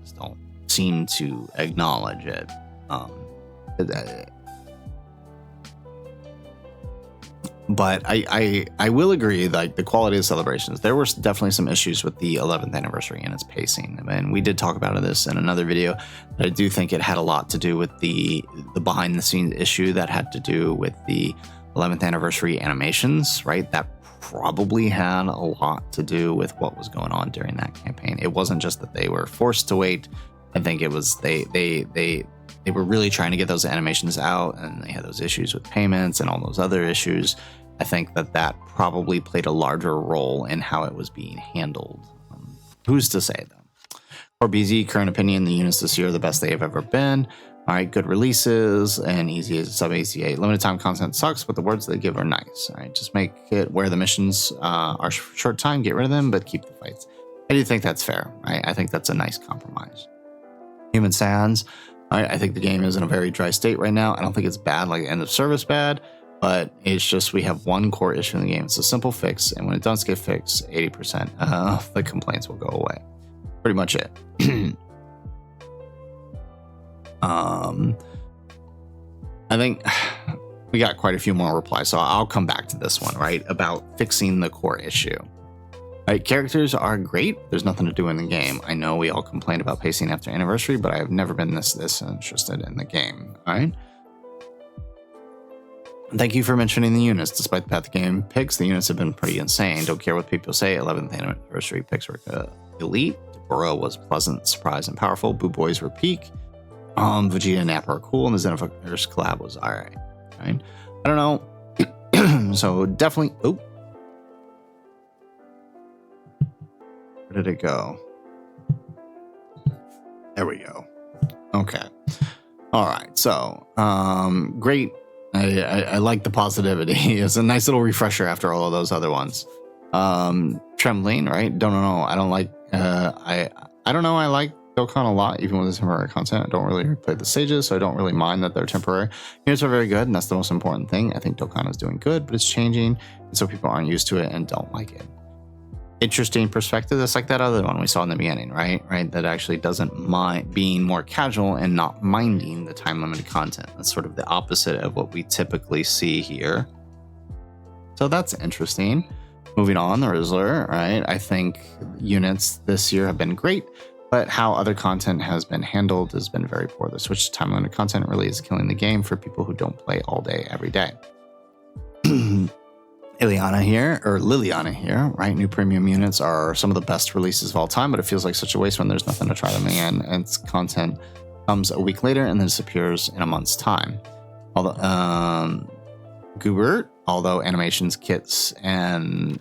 Just don't seem to acknowledge it. But I will agree, like the quality of celebrations, there were definitely some issues with the 11th anniversary and its pacing. And we did talk about this in another video, but I do think it had a lot to do with the behind the scenes issue that had to do with the 11th anniversary animations, right? That probably had a lot to do with what was going on during that campaign. It wasn't just that they were forced to wait. I think it was they were really trying to get those animations out, and they had those issues with payments and all those other issues. I think that probably played a larger role in how it was being handled. Who's to say, though? For BZ, current opinion, the units this year are the best they have ever been. All right, good releases and easy as sub ACA. Limited time content sucks, but the words they give are nice. All right, just make it where the missions are short time, get rid of them, but keep the fights. I do think that's fair, right? I think that's a nice compromise. Human Sands. All right, I think the game is in a very dry state right now. I don't think it's bad, like end of service bad, but it's just we have one core issue in the game. It's a simple fix, and when it does get fixed, 80% of the complaints will go away. Pretty much it. I think we got quite a few more replies, so I'll come back to this one, right? About fixing the core issue. Right, characters are great. There's nothing to do in the game. I know we all complained about pacing after anniversary, but I have never been this interested in the game. All right. Thank you for mentioning the units. Despite the path the game picks, the units have been pretty insane. Don't care what people say. 11th anniversary picks were elite. Boro was pleasant, surprise, and powerful. Boo Boys were peak. Vegeta and Nappa are cool, and the Xenoverse collab was alright. Right? I don't know. So definitely. Oh. Where did it go? There we go. Okay. All right. So, great. I like the positivity. It's a nice little refresher after all of those other ones. Trembling, right? Don't know. I don't like. I don't know. I like Dokkan a lot, even with the temporary content. I don't really play the stages, so I don't really mind that they're temporary. Units are very good, and that's the most important thing. I think Dokkan is doing good, but it's changing, and so people aren't used to it and don't like it. Interesting perspective. That's like that other one we saw in the beginning, right? That actually doesn't mind being more casual and not minding the time limited content. That's sort of the opposite of what we typically see here. So that's interesting. Moving on, the Rizzler, right? I think units this year have been great, but how other content has been handled has been very poor. The switch to time limited content really is killing the game for people who don't play all day, every day. Liliana here, right? New premium units are some of the best releases of all time, but it feels like such a waste when there's nothing to try them in, and its content comes a week later and then disappears in a month's time. Although, Goobert, although animations, kits, and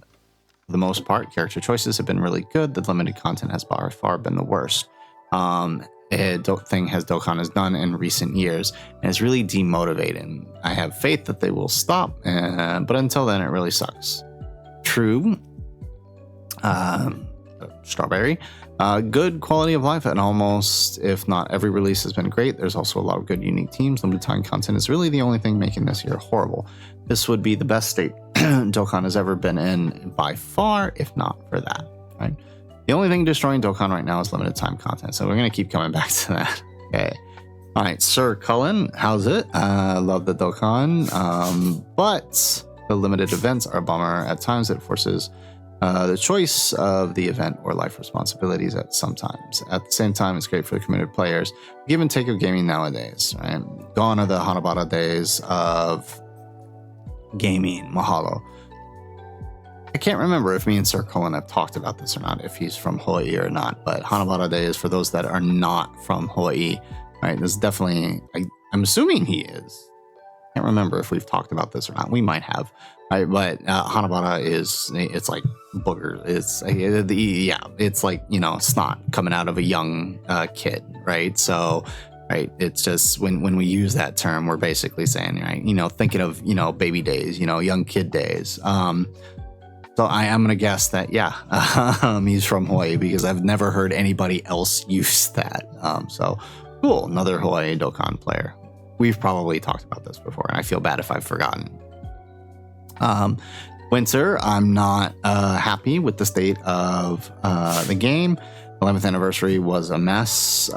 for the most part, character choices have been really good, the limited content has by far been the worst. Thing has Dokkan has done in recent years, and it's really demotivating. I have faith that they will stop, but until then, it really sucks. True. Strawberry. Good quality of life, and almost, if not every release has been great. There's also a lot of good unique teams. Limited time content is really the only thing making this year horrible. This would be the best state Dokkan has ever been in by far, if not for that, right? The only thing destroying Dokkan right now is limited time content, so we're going to keep coming back to that. Okay. All right, Sir Cullen, how's it? Love the Dokkan, but the limited events are a bummer. At times, it forces the choice of the event or life responsibilities at sometimes. At the same time, it's great for the committed players. Give and take of gaming nowadays, right? Gone are the Hanabata days of gaming. Mahalo. I can't remember if me and Sir Cullen have talked about this or not, if he's from Hawaii or not, but Hanabata Day is for those that are not from Hawaii, right? This is definitely, I'm assuming he is. I can't remember if we've talked about this or not. We might have, right? But Hanabata it's like boogers. It's like, snot coming out of a young kid, right? So, right, it's just when we use that term, we're basically saying, right, thinking of, baby days, young kid days. So I am going to guess that, he's from Hawaii, because I've never heard anybody else use that. So cool. Another Hawaii Dokkan player. We've probably talked about this before, and I feel bad if I've forgotten. Winter, I'm not happy with the state of the game. 11th anniversary was a mess.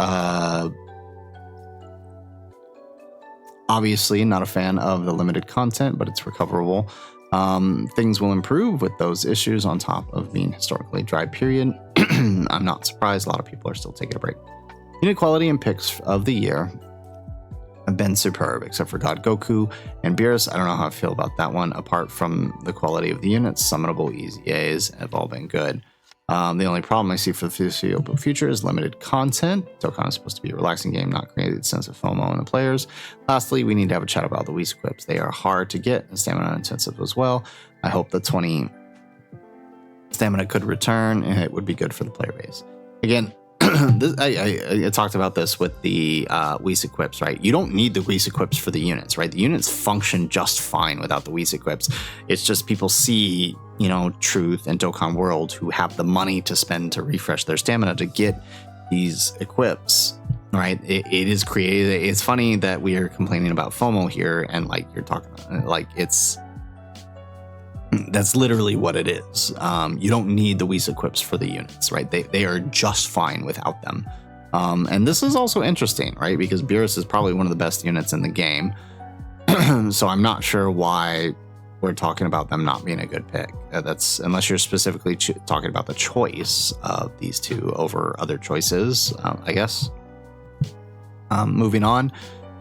Obviously not a fan of the limited content, but it's recoverable. Things will improve with those issues on top of being historically dry period. I'm not surprised a lot of people are still taking a break. Unit quality and picks of the year have been superb, except for God Goku and Beerus. I don't know how I feel about that one. Apart from the quality of the units, summonable EZAs have all been good. The only problem I see for the foreseeable future is limited content. Dokkan is supposed to be a relaxing game, not create a sense of FOMO in the players. Lastly, we need to have a chat about the Whis equips. They are hard to get and stamina intensive as well. I hope the 20 stamina could return, and it would be good for the player base. Again, I talked about this with the Whis equips, right? You don't need the Whis equips for the units, right? The units function just fine without the Whis equips. It's just people see, Truth and Dokkan World who have the money to spend to refresh their stamina to get these equips, right? It is created. It's funny that we are complaining about FOMO here, and like you're talking about, like that's literally what it is. You don't need the Whis equips for the units, right? They are just fine without them. And this is also interesting, right? Because Beerus is probably one of the best units in the game. So I'm not sure why we're talking about them not being a good pick. That's unless you're specifically talking about the choice of these two over other choices, I guess. Moving on.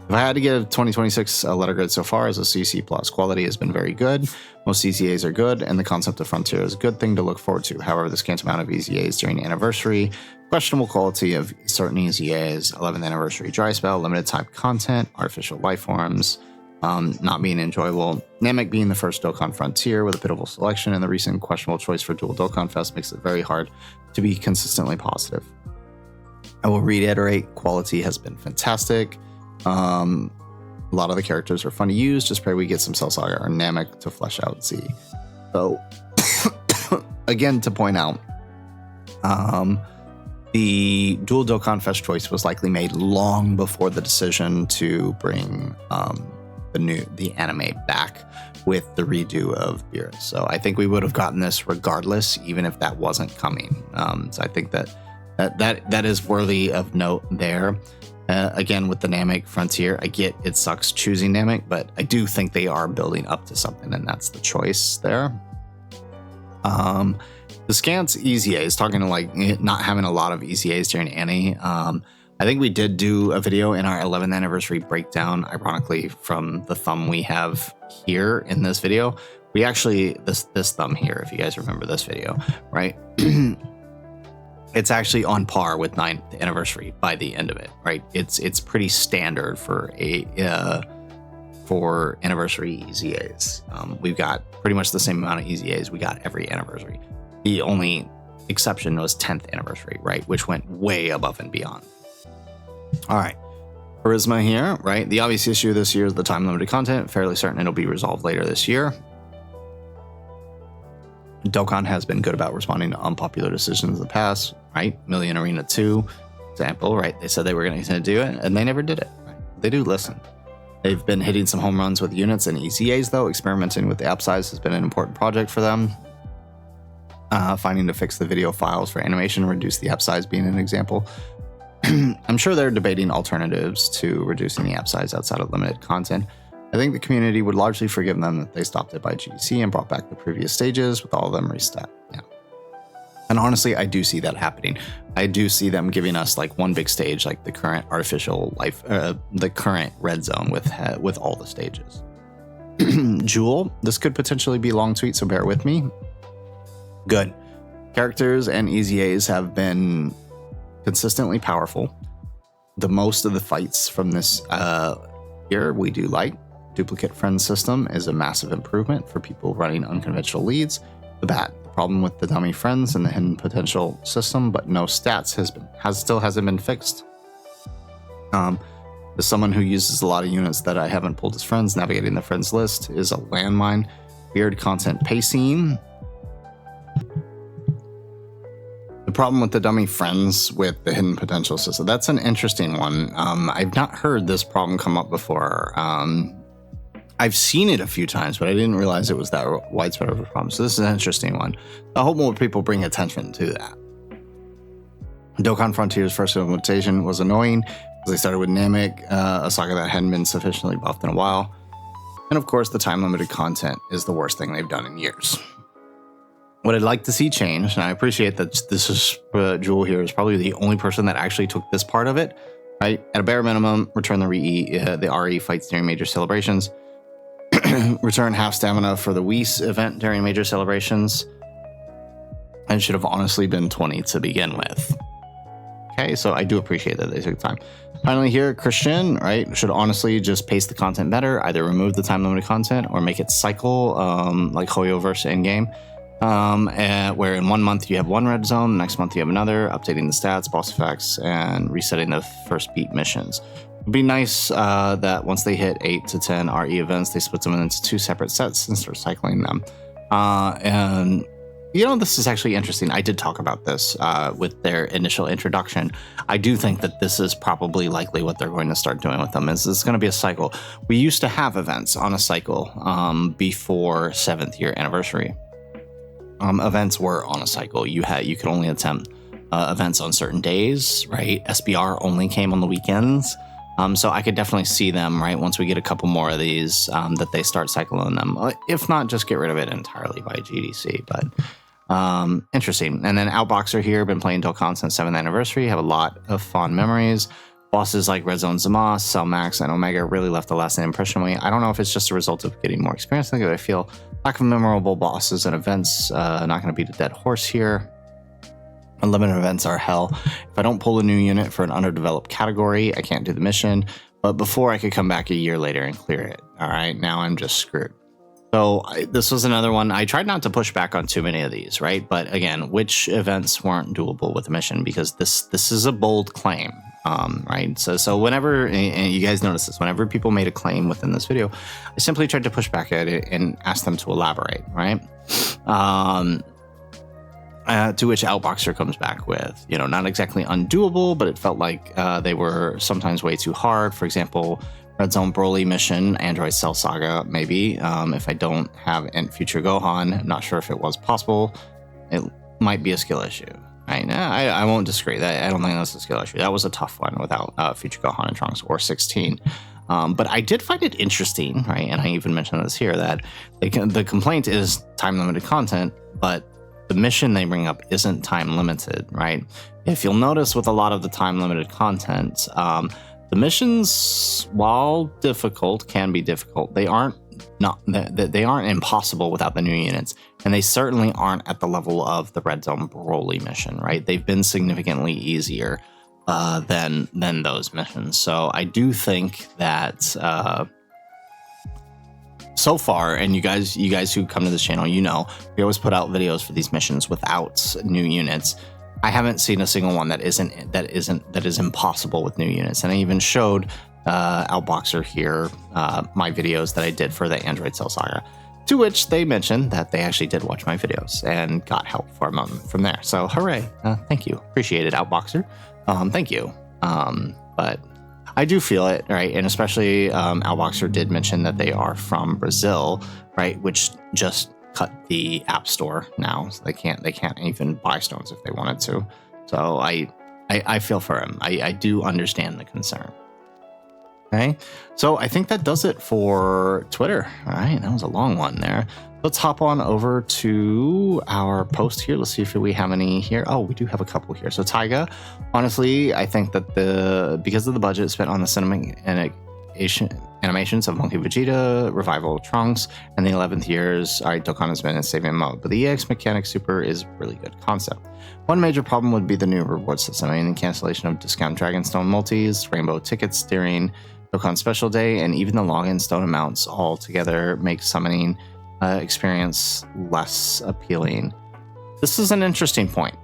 If I had to give 2026 a letter grade so far, as a CC plus, quality has been very good. Most EZAs are good, and the concept of Frontier is a good thing to look forward to. However, the scant amount of EZAs during anniversary, questionable quality of certain EZAs, 11th anniversary dry spell, limited type content, artificial life forms, not being enjoyable. Namek being the first Dokkan Frontier with a pitiful selection, and the recent questionable choice for Dual Dokkan Fest makes it very hard to be consistently positive. I will reiterate, quality has been fantastic. A lot of the characters are fun to use. Just pray we get some Cell Saga or Namek to flesh out Z. So, again, to point out, the Dual Dokkan Fest choice was likely made long before the decision to bring the anime back with the redo of Beerus. So I think we would have gotten this regardless, even if that wasn't coming. So I think that is worthy of note there. Again, with the Namek Frontier, I get it sucks choosing Namek, but I do think they are building up to something, and that's the choice there. The scant EZAs, talking to like not having a lot of EZAs during Annie. I think we did do a video in our 11th anniversary breakdown, ironically, from the thumb we have here in this video. We actually, this thumb here, if you guys remember this video, right? It's actually on par with 9th anniversary by the end of it, right? It's pretty standard for for anniversary EZAs. We've got pretty much the same amount of EZAs we got every anniversary. The only exception was 10th anniversary, right? Which went way above and beyond. All right. Charisma here, right? The obvious issue this year is the time limited content. Fairly certain it'll be resolved later this year. Dokkan has been good about responding to unpopular decisions in the past, right? Million Arena 2 example, right? They said they were going to do it, and they never did it. Right? They do listen. They've been hitting some home runs with units and EZAs, though. Experimenting with the app size has been an important project for them. Finding to fix the video files for animation and reduce the app size being an example. I'm sure they're debating alternatives to reducing the app size outside of limited content. I think the community would largely forgive them that they stopped it by GDC and brought back the previous stages with all of them reset. Yeah. And honestly, I do see that happening. I do see them giving us like one big stage, like the current artificial life, the current red zone with all the stages. Jewel, this could potentially be a long tweet, so bear with me. Good. Characters and EZAs have been consistently powerful. The most of the fights from this year we do like. Duplicate friend system is a massive improvement for people running unconventional leads. The problem with the dummy friends and the hidden potential system, but no stats still hasn't been fixed. As someone who uses a lot of units that I haven't pulled as friends, navigating the friends list is a landmine. Weird content pacing. The problem with the dummy friends with the hidden potential system, that's an interesting one. I've not heard this problem come up before. I've seen it a few times, but I didn't realize it was that widespread of a problem. So this is an interesting one. I hope more people bring attention to that. Dokkan Frontier's first implementation was annoying because they started with Namek, a saga that hadn't been sufficiently buffed in a while. And of course, the time-limited content is the worst thing they've done in years. What I'd like to see change, and I appreciate that this is Jewel here is probably the only person that actually took this part of it, right? At a bare minimum, return the RE fights during major celebrations. Return half stamina for the Whis event during major celebrations. And should have honestly been 20 to begin with. Okay, so I do appreciate that they took time. Finally here, Christian, right, should honestly just pace the content better. Either remove the time-limited content or make it cycle like Hoyoverse in-game. Where in 1 month you have one red zone, the next month you have another, updating the stats, boss effects, and resetting the first beat missions. It'd be nice that once they hit 8 to 10 RE events, they split them into 2 separate sets and start cycling them. And you know, this is actually interesting. I did talk about this with their initial introduction. I do think that this is probably likely what they're going to start doing with them. Is it's going to be a cycle. We used to have events on a cycle before 7th year anniversary. Events were on a cycle. You could only attempt events on certain days, right? SBR only came on the weekends. So I could definitely see them, right, once we get a couple more of these, that they start cycling them. If not, just get rid of it entirely by GDC. But interesting. And then Outboxer here, been playing Dokkan since 7th anniversary, have a lot of fond memories. Bosses like Red Zone Zamasu, Cell Max, and Omega really left a lasting impression on me. I don't know if it's just a result of getting more experience. I feel lack of memorable bosses and events, not going to beat a dead horse here. Unlimited events are hell. If I don't pull a new unit for an underdeveloped category, I can't do the mission. But before I could come back a year later and clear it. All right, now I'm just screwed. So this was another one. I tried not to push back on too many of these, right? But again, which events weren't doable with the mission? Because this is a bold claim, right? So whenever, and you guys notice this, whenever people made a claim within this video, I simply tried to push back at it and ask them to elaborate, right? To which Outboxer comes back with, you know, not exactly undoable, but it felt like they were sometimes way too hard. For example, Red Zone Broly mission, Android Cell Saga, maybe. If I don't have Future Gohan, I'm not sure if it was possible. It might be a skill issue. Right? I won't disagree. That I don't think that's a skill issue. That was a tough one without Future Gohan and Trunks or 16. But I did find it interesting, right? And I even mentioned this here, that the complaint is time-limited content, but the mission they bring up isn't time limited, right? If you'll notice with a lot of the time limited content, the missions, while difficult, can be difficult. They aren't impossible without the new units, and they certainly aren't at the level of the Red Zone Broly mission, right? They've been significantly easier than those missions. So I do think that so far, and you guys who come to this channel, you know, we always put out videos for these missions without new units. I haven't seen a single one that is impossible with new units. And I even showed Outboxer here my videos that I did for the Android Cell Saga, to which they mentioned that they actually did watch my videos and got help from there. So hooray! Thank you, appreciate it, Outboxer. Thank you. But I do feel it, right? And especially Outboxer did mention that they are from Brazil, right? Which just cut the App Store now, so they can't even buy stones if they wanted to. So I feel for him. I do understand the concern. Okay, so I think that does it for Twitter. All right, that was a long one there. Let's hop on over to our post here. Let's see if we have any here. Oh, we do have a couple here. So Taiga, honestly, I think that because of the budget spent on the animations of Monkey Vegeta, Revival of Trunks, and the 11th years, all right, Dokkan has been in saving mode, but the EX mechanic super is really good concept. One major problem would be the new reward system. I mean, the cancellation of discount Dragonstone multis, rainbow tickets during Dokkan Special Day, and even the login stone amounts all together make summoning experience less appealing. This is an interesting point,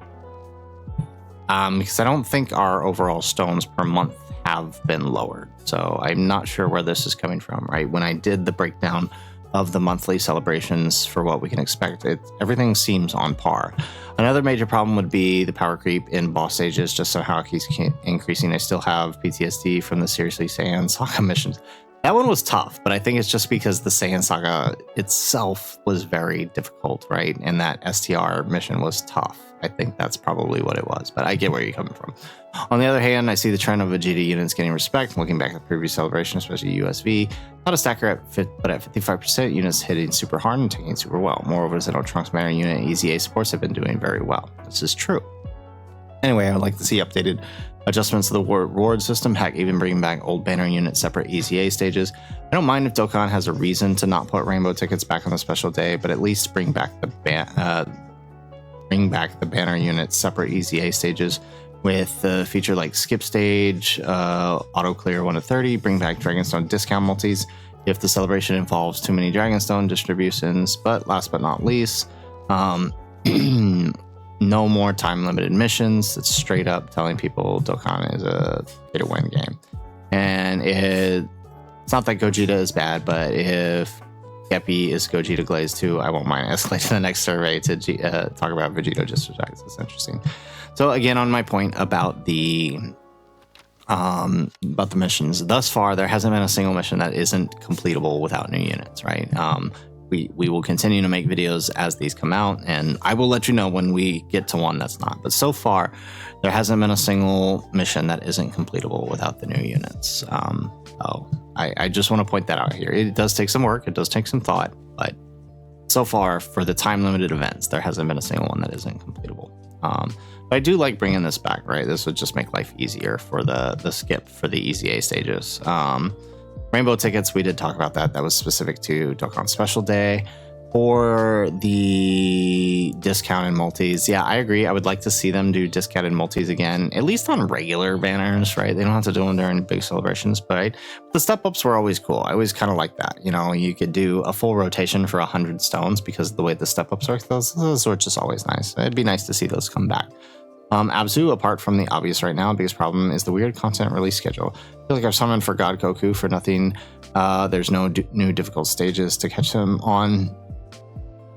because I don't think our overall stones per month have been lowered. So I'm not sure where this is coming from, right? When I did the breakdown of the monthly celebrations for what we can expect, everything seems on par. Another major problem would be the power creep in boss stages, just somehow it keeps increasing. I still have PTSD from the Seriously Saiyan Saga missions. That one was tough, but I think it's just because the Saiyan Saga itself was very difficult, right? And that STR mission was tough. I think that's probably what it was, but I get where you're coming from. On the other hand, I see the trend of Vegeta units getting respect. Looking back at the previous celebration, especially USV, not a stacker but at 55%, units hitting super hard and taking super well. Moreover, Xeno Trunks Banner unit and EZA supports have been doing very well. This is true. Anyway, I would like to see updated adjustments to the reward system, heck, even bringing back old banner unit separate EZA stages. I don't mind if Dokkan has a reason to not put rainbow tickets back on the special day, but at least bring back the banner unit separate EZA stages with the feature like skip stage, auto clear 1 to 30, bring back Dragonstone discount multis if the celebration involves too many Dragonstone distributions. But last but not least, no more time-limited missions. It's straight up telling people Dokkan is a pay-to-win game. And it's not that Gogeta is bad, but if Geppy is Gogeta Glaze too, I won't mind escalating the next survey to talk about Vegito just for seconds. It's interesting. So again, on my point about the missions, thus far there hasn't been a single mission that isn't completable without new units, right? We will continue to make videos as these come out, and I will let you know when we get to one that's not. But so far, there hasn't been a single mission that isn't completable without the new units. So I just want to point that out here. It does take some work, it does take some thought, but so far, for the time-limited events, there hasn't been a single one that isn't completable. But I do like bringing this back, right? This would just make life easier for the skip for the EZA stages. Rainbow tickets, we did talk about that. That was specific to Dokkan Special Day. For the discounted multis, yeah, I agree. I would like to see them do discounted multis again, at least on regular banners, right? They don't have to do them during big celebrations, but the step-ups were always cool. I always kind of like that. You know, you could do a full rotation for 100 stones because of the way the step-ups are. Those are just always nice. It'd be nice to see those come back. Abzu, apart from the obvious right now, biggest problem is the weird content release schedule. I feel like I've summoned for God Goku for nothing. There's no new difficult stages to catch him on.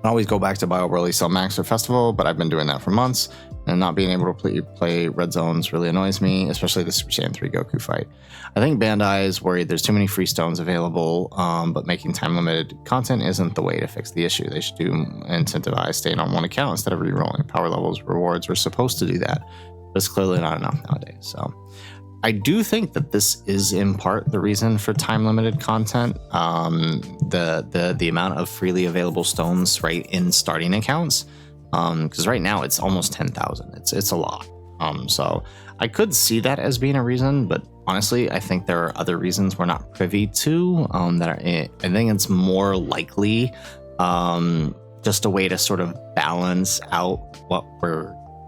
I always go back to Bio Broly Cell Max or Festival, but I've been doing that for months, and not being able to play Red Zones really annoys me, especially the Super Saiyan 3 Goku fight. I think Bandai is worried there's too many free stones available, but making time-limited content isn't the way to fix the issue. They should incentivize staying on one account instead of re-rolling. Power levels rewards were supposed to do that, but it's clearly not enough nowadays. So I do think that this is in part the reason for time-limited content. The amount of freely available stones right in starting accounts, because right now it's almost 10,000. It's a lot. So I could see that as being a reason, but honestly, I think there are other reasons we're not privy to. I think it's more likely just a way to sort of balance out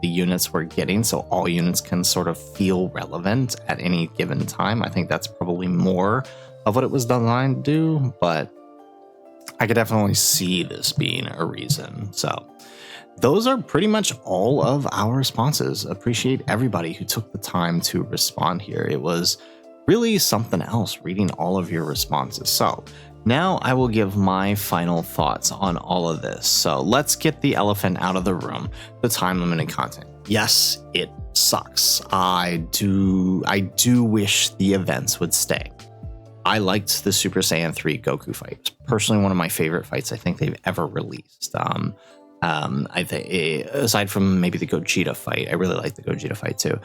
the units we're getting, so all units can sort of feel relevant at any given time. I think that's probably more of what it was designed to do, but I could definitely see this being a reason. So those are pretty much all of our responses. Appreciate everybody who took the time to respond here. It was really something else reading all of your responses. So now I will give my final thoughts on all of this. So let's get the elephant out of the room, the time-limited content. Yes, it sucks. I do wish the events would stay. I liked the Super Saiyan 3 Goku fight. It's personally one of my favorite fights I think they've ever released. I think aside from maybe the Gogeta fight, I really like the Gogeta fight too.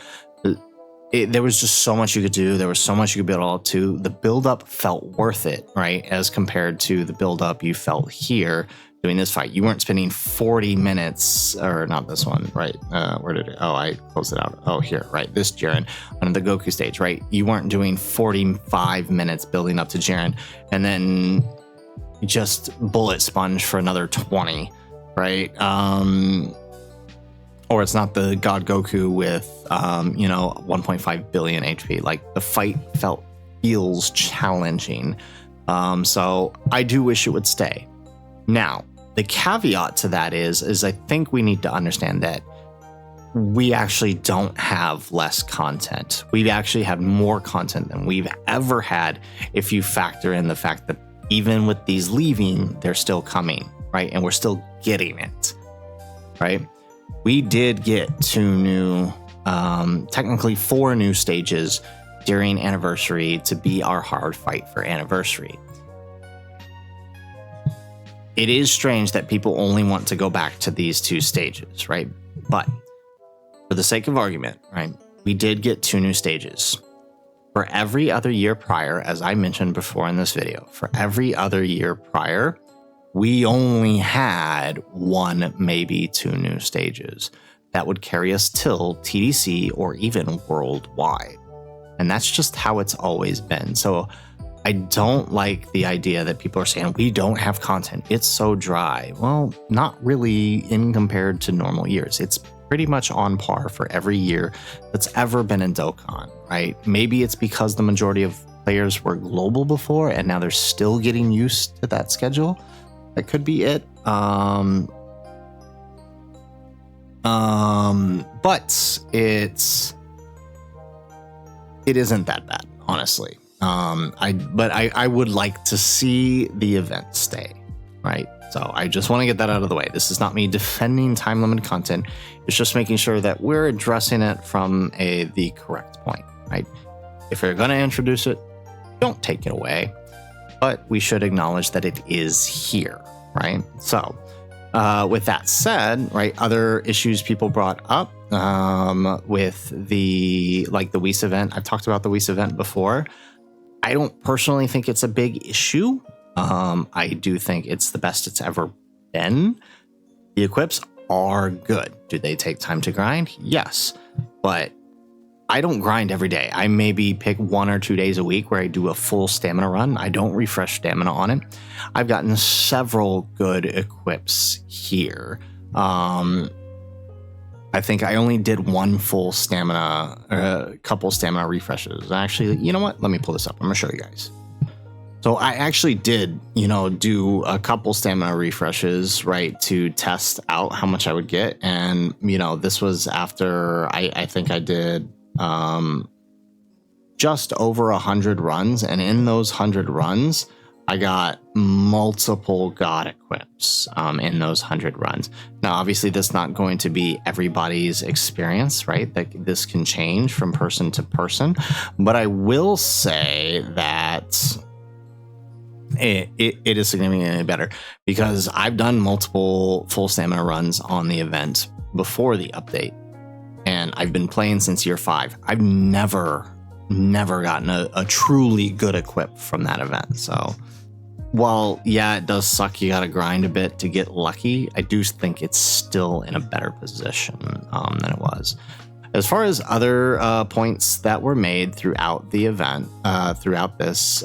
There was just so much you could do. There was so much you could build all to. The build-up felt worth it, right? As compared to the build-up you felt here doing this fight. You weren't spending 40 minutes, or not this one, right? Where did it? Oh, I closed it out. Oh, here, right? This Jiren on the Goku stage, right? You weren't doing 45 minutes building up to Jiren and then just bullet sponge for another 20, right? Or it's not the God Goku with, 1.5 billion HP. Like, the fight feels challenging. So I do wish it would stay. Now, the caveat to that is I think we need to understand that we actually don't have less content. We've actually had more content than we've ever had if you factor in the fact that even with these leaving, they're still coming, right? And we're still getting it, right? We did get technically 4 new stages
during anniversary to be our hard fight for anniversary. It is strange that people only want to go back to these 2 stages, right? But for the sake of argument, right, we did get 2 new stages. For every other year prior, as I mentioned before in this video, for every other year prior, we only had 1, maybe 2 new stages that would carry us till TDC or even worldwide. And that's just how it's always been. So I don't like the idea that people are saying we don't have content. It's so dry. Well, not really in compared to normal years. It's pretty much on par for every year that's ever been in Dokkan, right? Maybe it's because the majority of players were global before and now they're still getting used to that schedule. That could be it. But it isn't that bad, honestly. I would like to see the event stay, right? So I just want to get that out of the way. This is not me defending time limited content. It's just making sure that we're addressing it from the correct point, right? If you're going to introduce it, don't take it away, but we should acknowledge that it is here, right? So with that said, right, other issues people brought up with the Whis event. I've talked about the Whis event before. I don't personally think it's a big issue. I do think it's the best it's ever been. The equips are good. Do they take time to grind? Yes, but I don't grind every day. I maybe pick 1 or 2 days a week where I do a full stamina run. I don't refresh stamina on it. I've gotten several good equips here. I think I only did 1 full stamina, a couple stamina refreshes. Actually, you know what? Let me pull this up. I'm gonna show you guys. So I actually did, do a couple stamina refreshes, right, to test out how much I would get. And, this was after I think I did just over 100 runs. And in those 100 runs, I got multiple god equips in those 100 runs. Now, obviously, that's not going to be everybody's experience, right? This can change from person to person. But I will say that it is significantly better because I've done multiple full stamina runs on the event before the update. And I've been playing since year 5. I've never gotten a truly good equip from that event. So while, yeah, it does suck, you got to grind a bit to get lucky, I do think it's still in a better position than it was. As far as other points that were made throughout the event, throughout this,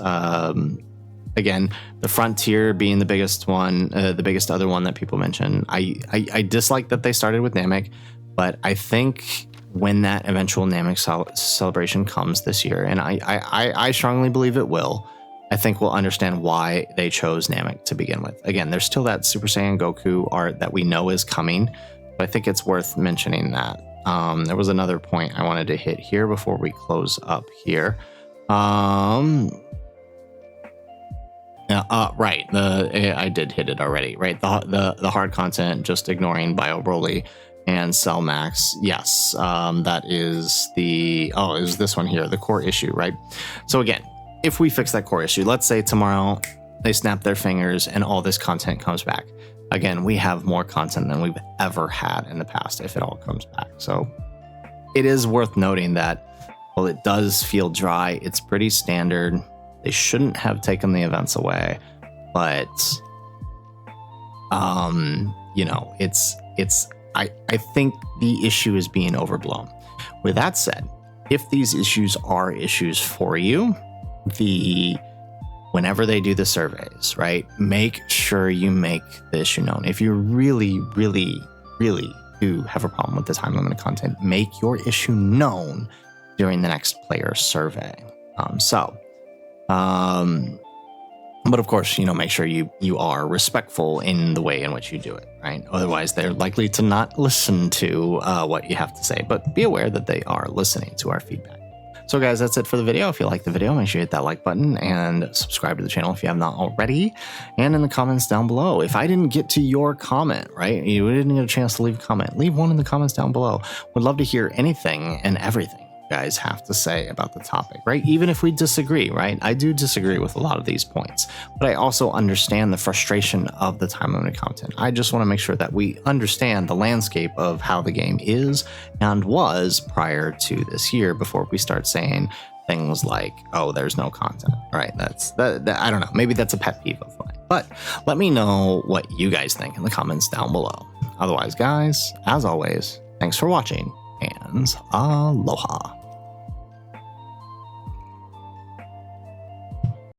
again, the Frontier being the biggest one, the biggest other one that people mention. I dislike that they started with Namek, but I think when that eventual Namek celebration comes this year, and I strongly believe it will, I think we'll understand why they chose Namek to begin with. Again, there's still that Super Saiyan Goku art that we know is coming, but I think it's worth mentioning that. There was another point I wanted to hit here before we close up here. Right, I did hit it already, right? The hard content, just ignoring Bio Broly and Cell Max. Yes, that is is this one here, the core issue, right? So again, if we fix that core issue, let's say tomorrow they snap their fingers and all this content comes back. Again, we have more content than we've ever had in the past if it all comes back. So it is worth noting that while it does feel dry, it's pretty standard. They shouldn't have taken the events away, but I think the issue is being overblown. With that said, if these issues are issues for you, whenever they do the surveys, right, make sure you make the issue known. If you really, really, really do have a problem with the time limited content, make your issue known during the next player survey. But of course, make sure you are respectful in the way in which you do it, right? Otherwise, they're likely to not listen to what you have to say, but be aware that they are listening to our feedback. So guys, that's it for the video. If you like the video, make sure you hit that like button and subscribe to the channel if you have not already. And in the comments down below, if I didn't get to your comment, right, you didn't get a chance to leave a comment, leave one in the comments down below. Would love to hear anything and everything guys have to say about the topic, right? Even if we disagree, right? I do disagree with a lot of these points, but I also understand the frustration of the time limited content. I just want to make sure that we understand the landscape of how the game is and was prior to this year before we start saying things like, oh, there's no content, right? That I don't know. Maybe that's a pet peeve of mine, but let me know what you guys think in the comments down below. Otherwise, guys, as always, thanks for watching and aloha.